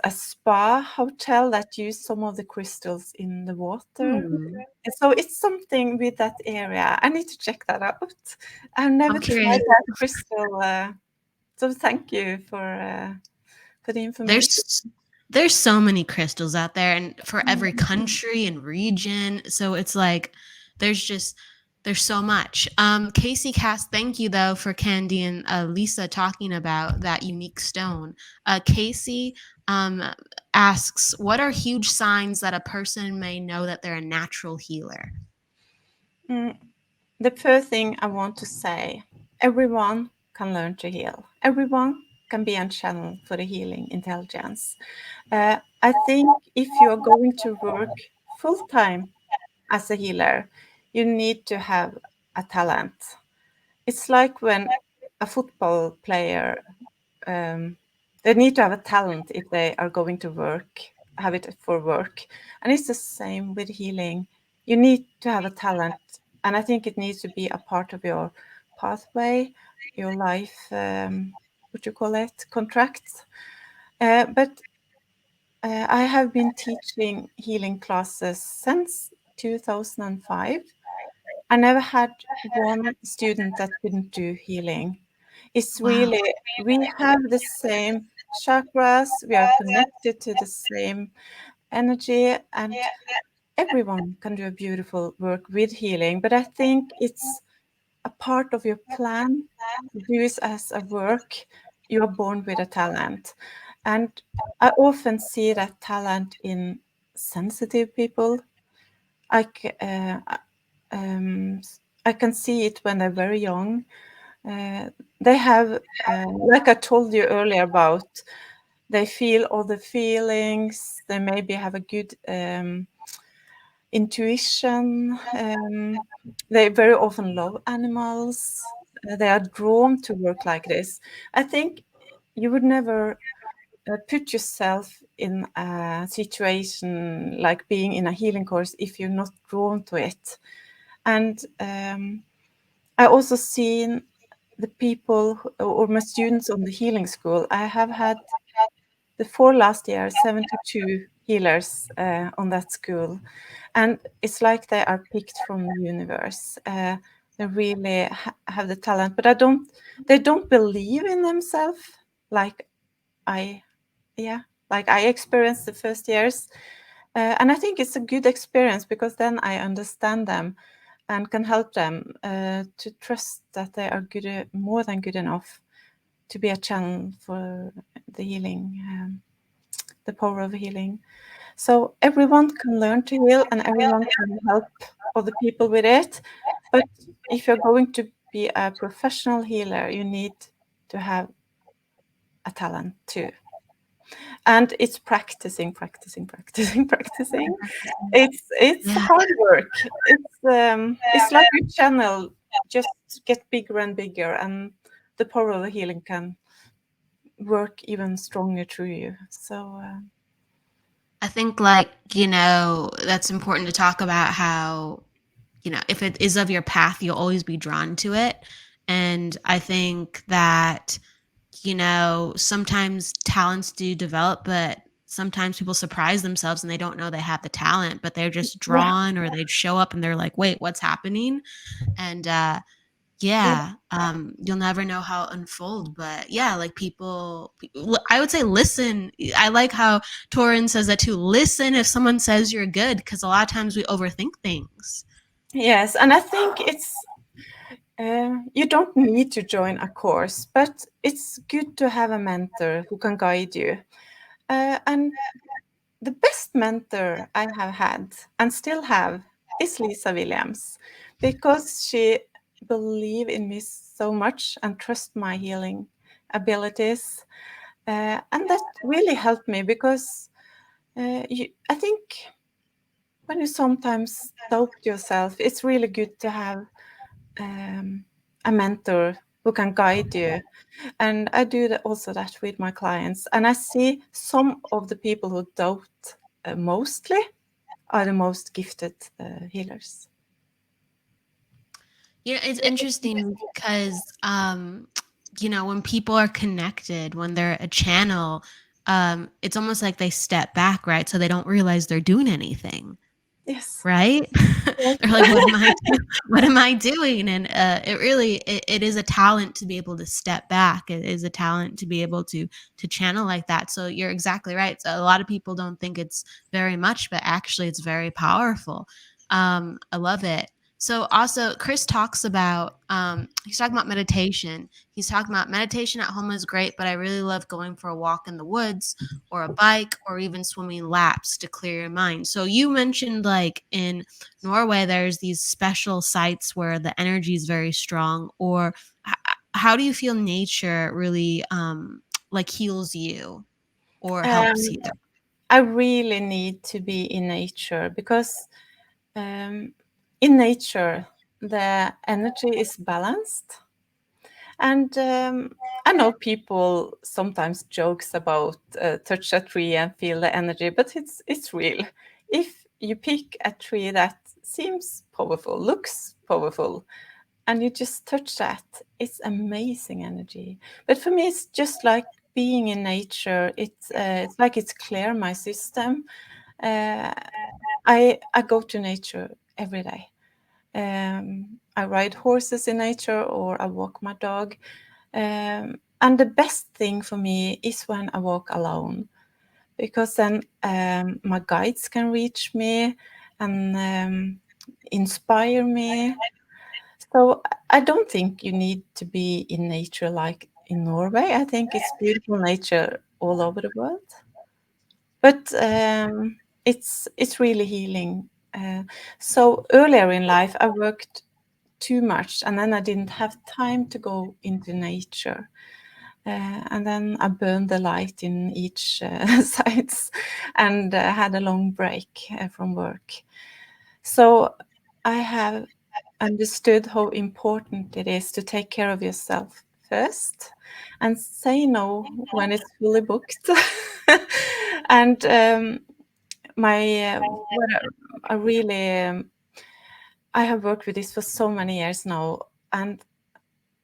spa hotel that use some of the crystals in the water. Hmm. And so it's something with that area. I need to check that out. I've never I'm tried curious. that crystal. So thank you for the information. There's there's so many crystals out there, and for every country and region, so it's like there's just there's so much. Casey Cast, thank you though for Candy and Lisa talking about that unique stone. Casey um, asks, what are huge signs that a person may know that they're a natural healer? Mm, the first thing I want to say, everyone can learn to heal. Everyone can be on channel for the healing intelligence. I think if you're going to work full time as a healer, you need to have a talent. It's like when a football player, um, they need to have a talent if they are going to work, have it for work. And it's the same with healing. You need to have a talent, and I think it needs to be a part of your pathway, your life, what you call it, contracts. But I have been teaching healing classes since 2005. I never had one student that couldn't do healing. It's Wow. really, we have the same chakras, we are connected to the same energy, and everyone can do a beautiful work with healing. But I think it's a part of your plan to do it as a work. You are born with a talent. And I often see that talent in sensitive people. I, c- uh, um, I can see it when they're very young. They have, like I told you earlier about, They feel all the feelings. They maybe have a good intuition. They very often love animals. They are drawn to work like this. I think you would never put yourself in a situation like being in a healing course if you're not drawn to it. And I also seen the people or my students on the healing school. I have had the 4 last year 72 healers on that school, and it's like they are picked from the universe. They really have the talent, but they don't believe in themselves like I yeah like I experienced the first years. And I think it's a good experience because then I understand them and can help them to trust that they are good, more than good enough to be a channel for the healing, the power of healing. So everyone can learn to heal and everyone can help other people with it. But if you're going to be a professional healer, you need to have a talent too. And it's practicing, practicing, practicing, practicing. It's Yeah. hard work. It's like your channel just get bigger and bigger, and the power of the healing can work even stronger through you. So I think, like, that's important to talk about how, if it is of your path, you'll always be drawn to it. And I think that, sometimes talents do develop, but sometimes people surprise themselves and they don't know they have the talent, but they're just yeah, drawn, or they show up and they're like, wait, what's happening? And yeah, yeah, you'll never know how it unfold, but yeah, like I would say listen. I like how Torunn says that too. Listen if someone says you're good, because a lot of times we overthink things. yes, and I think it's you don't need to join a course, but it's good to have a mentor who can guide you. And the best mentor I have had and still have is Lisa Williams, because she believed in me so much and trust my healing abilities. And that really helped me because I think when you sometimes doubt yourself, it's really good to have a mentor who can guide you. And I do also that with my clients. And I see some of the people who doubt mostly are the most gifted healers. It's interesting because, when people are connected, when they're a channel, it's almost like they step back, right? So they don't realize they're doing anything. Yes. Right? Yes. They're like, what am I doing? And it is a talent to be able to step back. It is a talent to be able to channel like that. So you're exactly right. So a lot of people don't think it's very much, but actually it's very powerful. I love it. So also Chris talks about he's talking about meditation. He's talking about meditation at home is great, but I really love going for a walk in the woods or a bike or even swimming laps to clear your mind. So you mentioned, like, in Norway there's these special sites where the energy is very strong, or how do you feel nature really like heals you or helps Um, you? I really need to be in nature because um, in nature the energy is balanced. And I know people sometimes jokes about touch a tree and feel the energy, but it's real. If you pick a tree that seems powerful, looks powerful, and you just touch that, it's amazing energy. But for me, it's just like being in nature. It's like it's clear my system. Uh, I go to nature every day. I ride horses in nature or I walk my dog. And the best thing for me is when I walk alone, because then my guides can reach me and inspire me. So I don't think you need to be in nature like in Norway. I think it's beautiful nature all over the world, but it's really healing. So earlier in life, I worked too much, and then I didn't have time to go into nature. And then I burned the light in each sides and had a long break from work. So I have understood how important it is to take care of yourself first and say no when it's fully booked. And I really I have worked with this for so many years now, and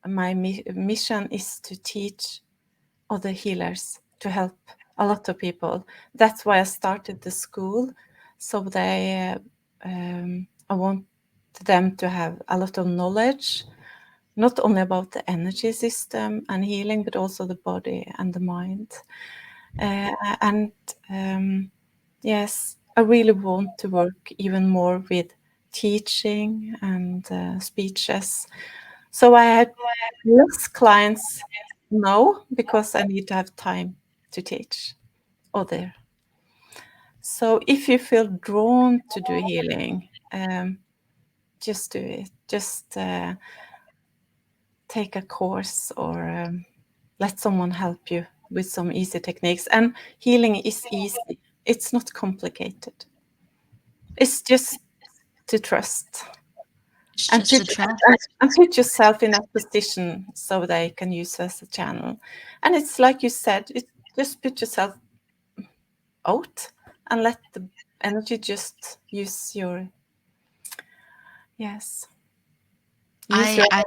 my mission is to teach other healers to help a lot of people. That's why I started the school, so I want them to have a lot of knowledge, not only about the energy system and healing, but also the body and the mind. And yes, I really want to work even more with teaching and speeches. So I had less clients now because I need to have time to teach other. So if you feel drawn to do healing, just do it. Just take a course or let someone help you with some easy techniques. And healing is easy. It's not complicated. It's just to trust It's and just a trap. put yourself in that position so they can use you as a channel. And it's like you said, just put yourself out and let the energy just use your yes. Use your I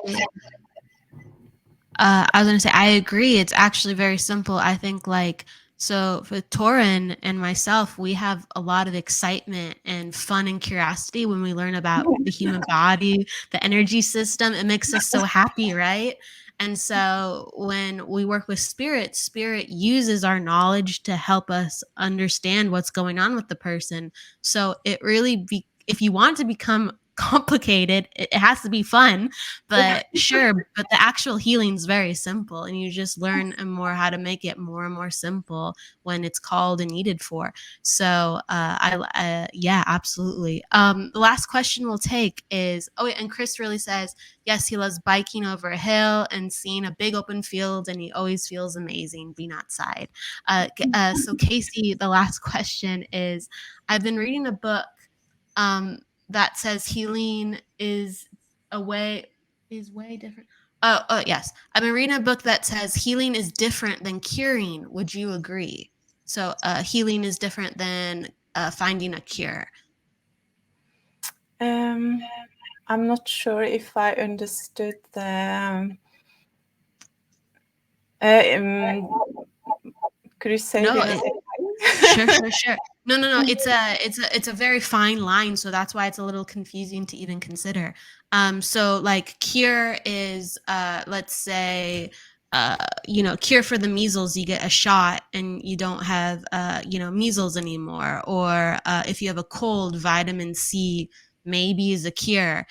I was gonna say I agree. It's actually very simple. I think like so for Torunn and myself, we have a lot of excitement and fun and curiosity when we learn about the human body, the energy system. It makes us so happy, right? And so when we work with spirit, spirit uses our knowledge to help us understand what's going on with the person. So it really if you want to become complicated, it has to be fun, but sure, but the actual healing is very simple, and you just learn more how to make it more and more simple when it's called and needed for. So yeah, absolutely. The last question we'll take is, oh, and Chris really says, yes, he loves biking over a hill and seeing a big open field, and he always feels amazing being outside. So Casey, the last question is, I've been reading a book that says healing is way different. Oh, yes. I've been reading a book that says healing is different than curing. Would you agree? So healing is different than finding a cure. I'm not sure if I understood the. Could you say No, it? Sure. No. It's a very fine line, so that's why it's a little confusing to even consider. So like cure is let's say cure for the measles, you get a shot and you don't have measles anymore, or if you have a cold, vitamin C maybe is a cure.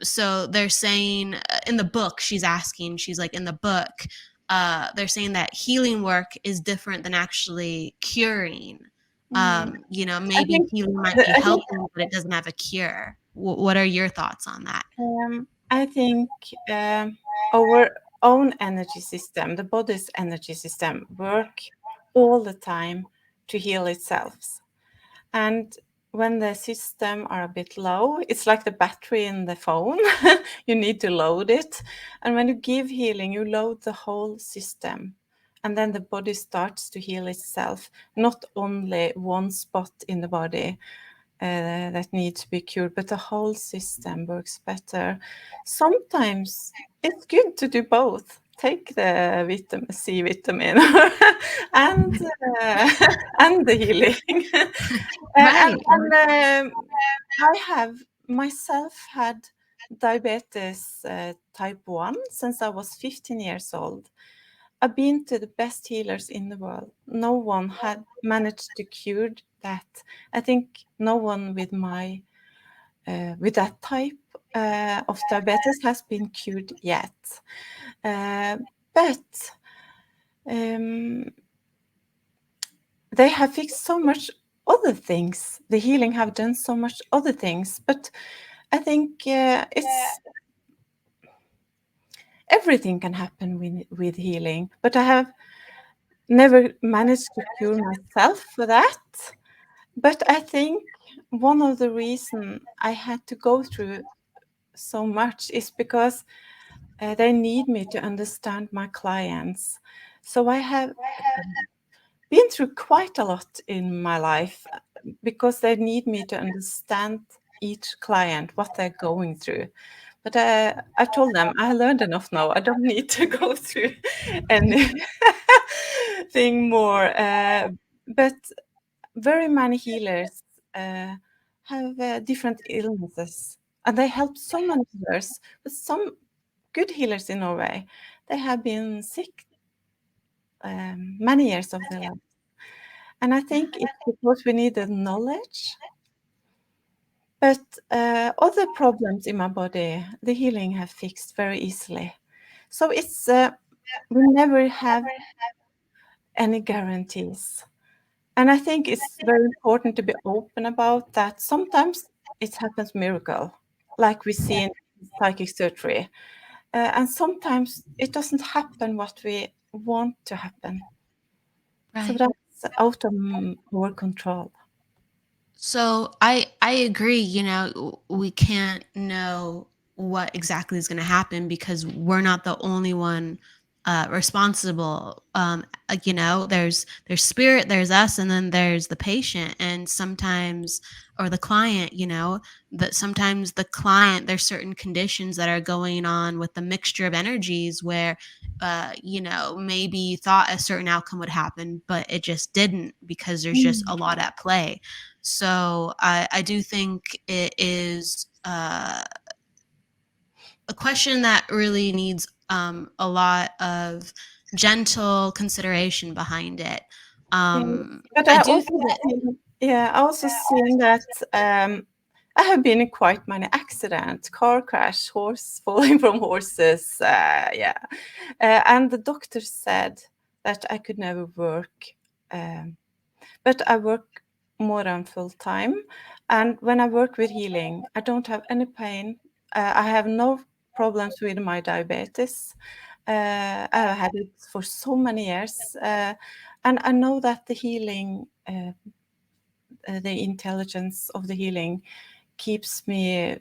So they're saying in the book, she's like, in the book they're saying that healing work is different than actually curing. Maybe healing might be helping, but it doesn't have a cure. What are your thoughts on that? I think our own energy system, the body's energy system, work all the time to heal itself. And when the system are a bit low, it's like the battery in the phone. You need to load it. And when you give healing, you load the whole system. And then the body starts to heal itself, not only one spot in the body that needs to be cured, but the whole system works better. Sometimes it's good to do both. Take the C vitamin and and the healing. Right. I have myself had diabetes type 1 since I was 15 years old. I've been to the best healers in the world. No one had managed to cure that. I think no one with with that type of diabetes has been cured yet. But they have fixed so much other things. The healing have done so much other things. But I think everything can happen with healing, but I have never managed to cure myself for that. But I think one of the reasons I had to go through so much is because they need me to understand my clients. So I have been through quite a lot in my life because they need me to understand each client, what they're going through. But I told them I learned enough now. I don't need to go through anything more. But very many healers have different illnesses, and they help so many healers. But some good healers in Norway, they have been sick many years of their life. And I think it's because we need the knowledge. But other problems in my body, the healing have fixed very easily. So it's we never have any guarantees. And I think it's very important to be open about that. Sometimes it happens miracle, like we see in psychic surgery. And sometimes it doesn't happen what we want to happen. So Right. that's out of our control. So I agree, we can't know what exactly is going to happen because we're not the only one responsible. There's spirit, there's us, and then there's the patient, and sometimes, or the client, that sometimes the client, there's certain conditions that are going on with the mixture of energies where maybe you thought a certain outcome would happen, but it just didn't because there's just a lot at play. So I do think it is a question that really needs a lot of gentle consideration behind it. But I I do also think that, I also seen that I have been in quite many accidents, car crash, horse falling from horses, and the doctor said that I could never work, but I work more than full time, and when I work with healing, I don't have any pain. I have no problems with my diabetes. I have had it for so many years, and I know that the healing, the intelligence of the healing, keeps me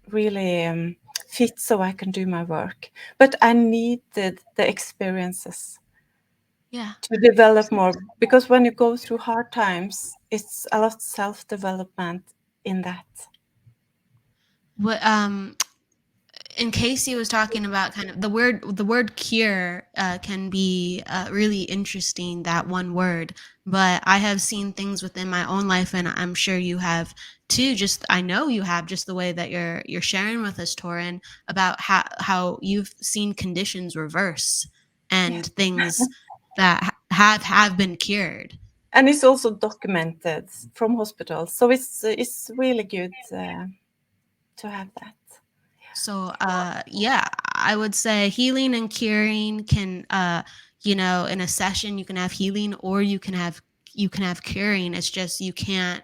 really fit so I can do my work. But I needed the experiences yeah. to develop more, because when you go through hard times, it's a lot self-development in that. What in Casey was talking about kind of the word cure can be really interesting, that one word, but I have seen things within my own life, and I'm sure you have too, just I know you have, just the way that you're sharing with us, Torunn, about how you've seen conditions reverse Yeah. and things that have been cured. And it's also documented from hospitals, so it's really good to have that. So, yeah, I would say healing and curing can, in a session you can have healing or you can have curing. It's just you can't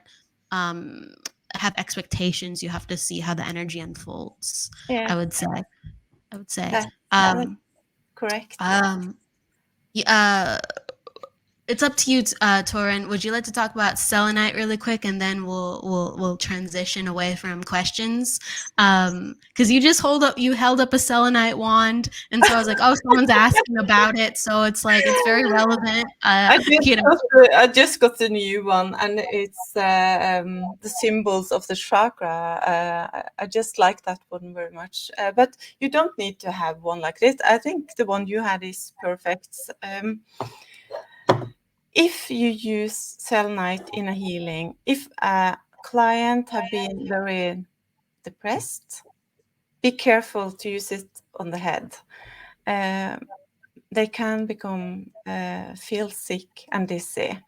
um, have expectations. You have to see how the energy unfolds. Yeah, I would say. I would say. that's correct. Um, yeah, it's up to you, Torunn. Would you like to talk about selenite really quick, and then we'll transition away from questions? Because you held up a selenite wand, and so I was like, oh, someone's asking about it, so it's like it's very relevant. I just got the new one, and it's the symbols of the chakra. I just like that one very much. But you don't need to have one like this. I think the one you had is perfect. If you use selenite in a healing, if a client have been very depressed, be careful to use it on the head. They can become feel sick and dizzy.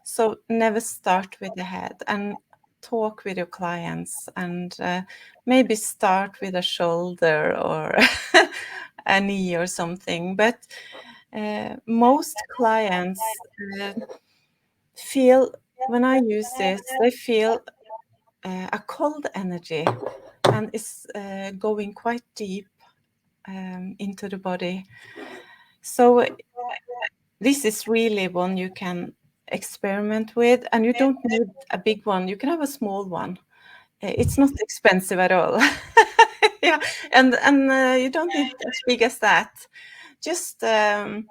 So never start with the head, and talk with your clients, and maybe start with a shoulder or a knee or something. But most clients feel, when I use this, they feel a cold energy, and it's going quite deep into the body. So this is really one you can experiment with, and you don't need a big one. You can have a small one. It's not expensive at all. Yeah, and you don't need as big as that. Just I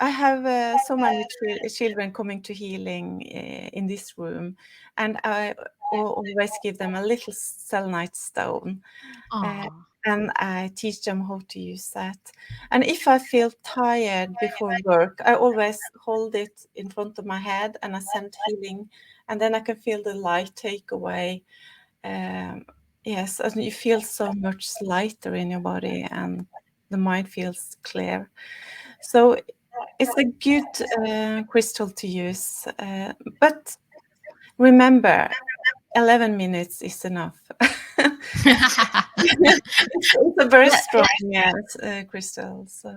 have so many children coming to healing in this room, and I always give them a little selenite stone. Aw. And I teach them how to use that. And if I feel tired before work, I always hold it in front of my head and I send healing, and then I can feel the light take away. Yes, and you feel so much lighter in your body, and the mind feels clear. So it's a good crystal to use, but remember, 11 minutes is enough. It's a very strong crystal. So.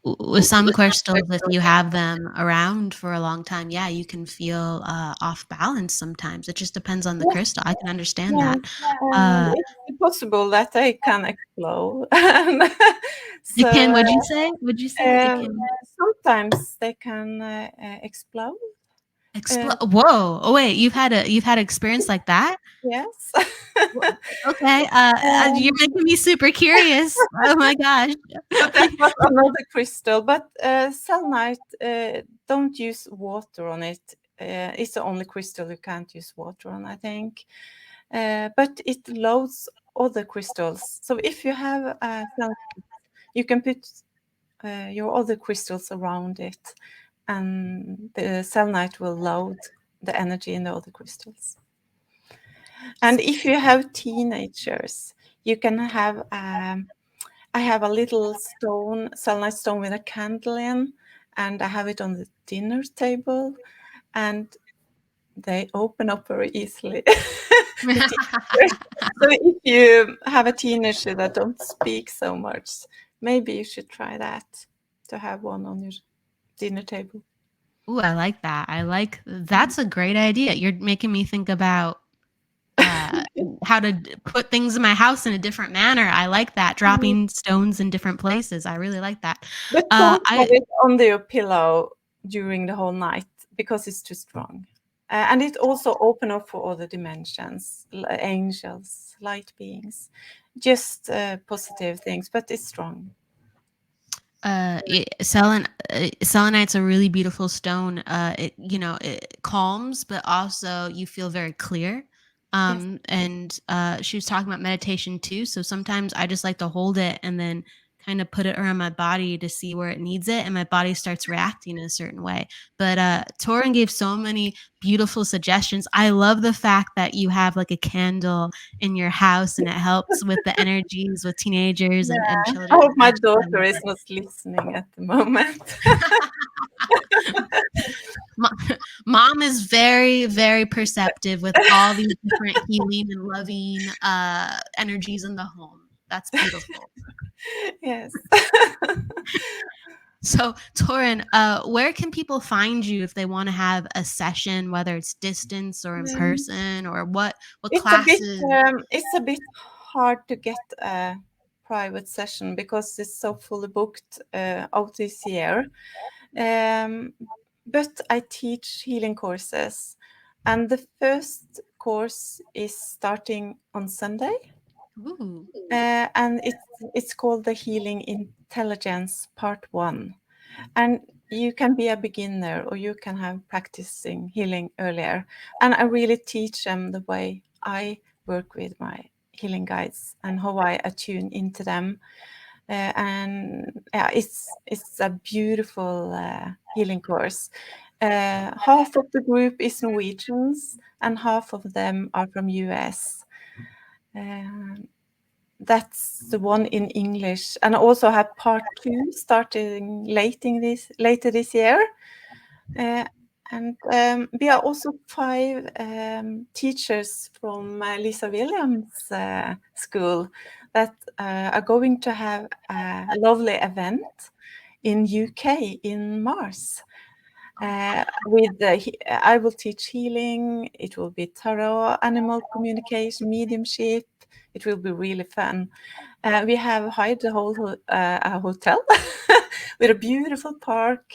With some crystals, if you have them around for a long time, yeah, you can feel off balance sometimes. It just depends on the Yeah, crystal. I can understand yeah, that. and Uh, it's possible that they can explode. it can, So would you say? Would you say it um, can sometimes they can explode. explode? Whoa! Oh wait, you've had experience like that? Yes. Wha- Okay, you're Um, making me super curious. Oh my gosh. but that was another crystal. But selenite, don't use water on it. It's the only crystal you can't use water on, I think. But it loads other crystals. So if you have selenite, you can put your other crystals around it, and the selenite will load the energy in the other crystals. And if you have teenagers, you can have I have a little stone, selenite stone with a candle in, and I have it on the dinner table, and they open up very easily. The teenagers. So if you have a teenager that don't speak so much, maybe you should try that, to have one on your dinner table. Ooh, I like that. That's a great idea. You're making me think about uh, how to put things in my house in a different manner. I like that. Dropping stones in different places. I really like that. But don't have I it under your pillow during the whole night because it's too strong. And it also open up for other dimensions, angels, light beings, just positive things, but it's strong. Selenite's a really beautiful stone. It calms, but also you feel very clear. Yes. And she was talking about meditation too. So sometimes I just like to hold it and then kind of put it around my body to see where it needs it, and my body starts reacting in a certain way. But Torunn gave so many beautiful suggestions. I love the fact that you have like a candle in your house and it helps with the energies with teenagers and Yeah. I children. hope my Absolutely, I daughter love is not listening at the moment. Mo- Mom is very, very perceptive with all these different healing and loving energies in the home. That's beautiful. Yes. So, Torunn, where can people find you if they want to have a session, whether it's distance or in Um, person, or what classes? it's a bit hard to get a private session because it's so fully booked out this year. Um, but I teach healing courses, and the first course is starting on Sunday, Ooh. and it's called the Healing Intelligence Part 1. And you can be a beginner or you can have practicing healing earlier. And I really teach them the way I work with my healing guides and how I attune into them. And yeah, it's a beautiful healing course. Half of the group is Norwegians and half of them are from US. Um, that's the one in English, and I also have part 2 starting later this year. And we are also 5 teachers from Lisa Williams school that are going to have a lovely event in UK in Mars. I will teach healing. It will be tarot, animal communication, mediumship. It will be really fun. We have hired a whole a hotel with a beautiful park.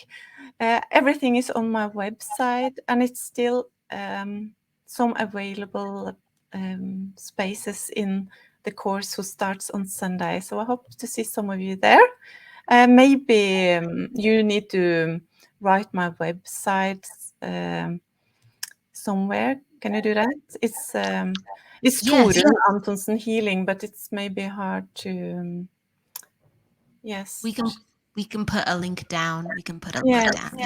Everything is on my website, and it's still some available spaces in the course who starts on Sunday. So I hope to see some of you there. Maybe you need to write my website somewhere. Can you do that? It's Yes. Torunn Anthonsen Healing, but it's maybe hard to yes. We can put a link down. We can put a Yes. link down.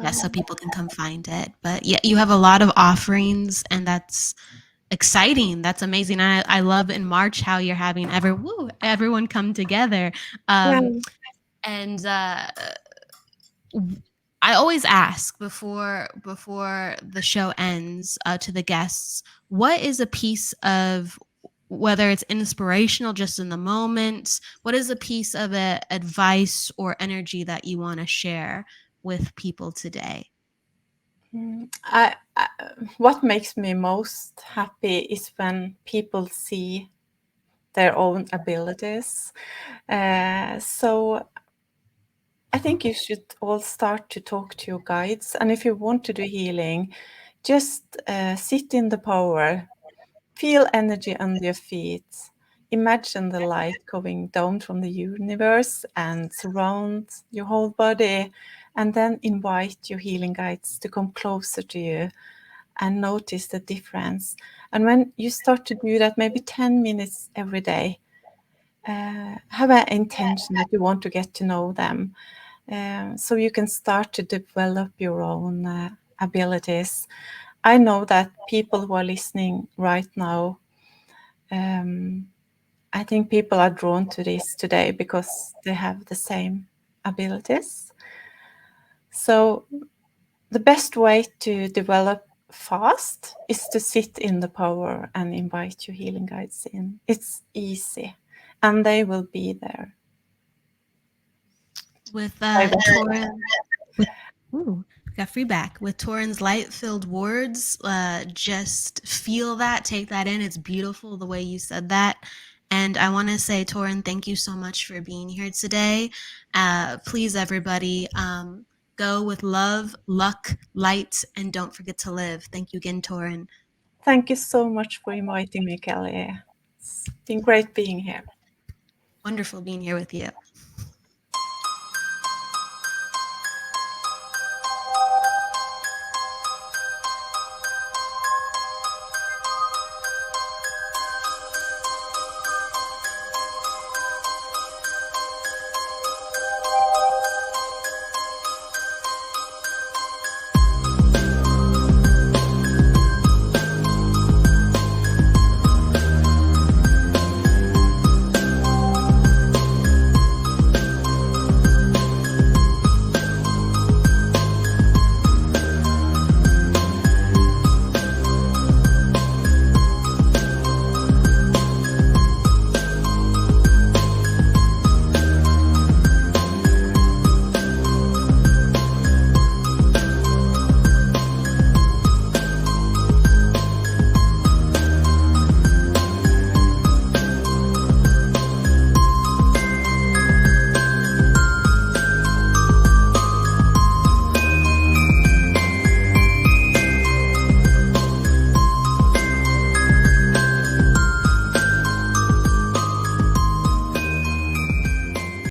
Yes, so people can come find it. But yeah, you have a lot of offerings, and that's exciting. That's amazing. I love in March how you're having everyone come together. And I always ask before the show ends to the guests, what is a piece of, whether it's inspirational just in the moment, what is a piece of advice or energy that you want to share with people today? What makes me most happy is when people see their own abilities. So I think you should all start to talk to your guides. And if you want to do healing, just sit in the power, feel energy under your feet. Imagine the light coming down from the universe and surround your whole body, and then invite your healing guides to come closer to you and notice the difference. And when you start to do that, maybe 10 minutes every day, have an intention that you want to get to know them. So you can start to develop your own abilities. I know that people who are listening right now, I think people are drawn to this today because they have the same abilities. So the best way to develop fast is to sit in the power and invite your healing guides in. It's easy, and they will be there. With Torunn, got feedback. With Torunn's light-filled words, just feel that, take that in. It's beautiful the way you said that. And I want to say, Torunn, thank you so much for being here today. Please, everybody, go with love, luck, light, and don't forget to live. Thank you again, Torunn. Thank you so much for inviting me, Kelly. It's been great being here. Wonderful being here with you.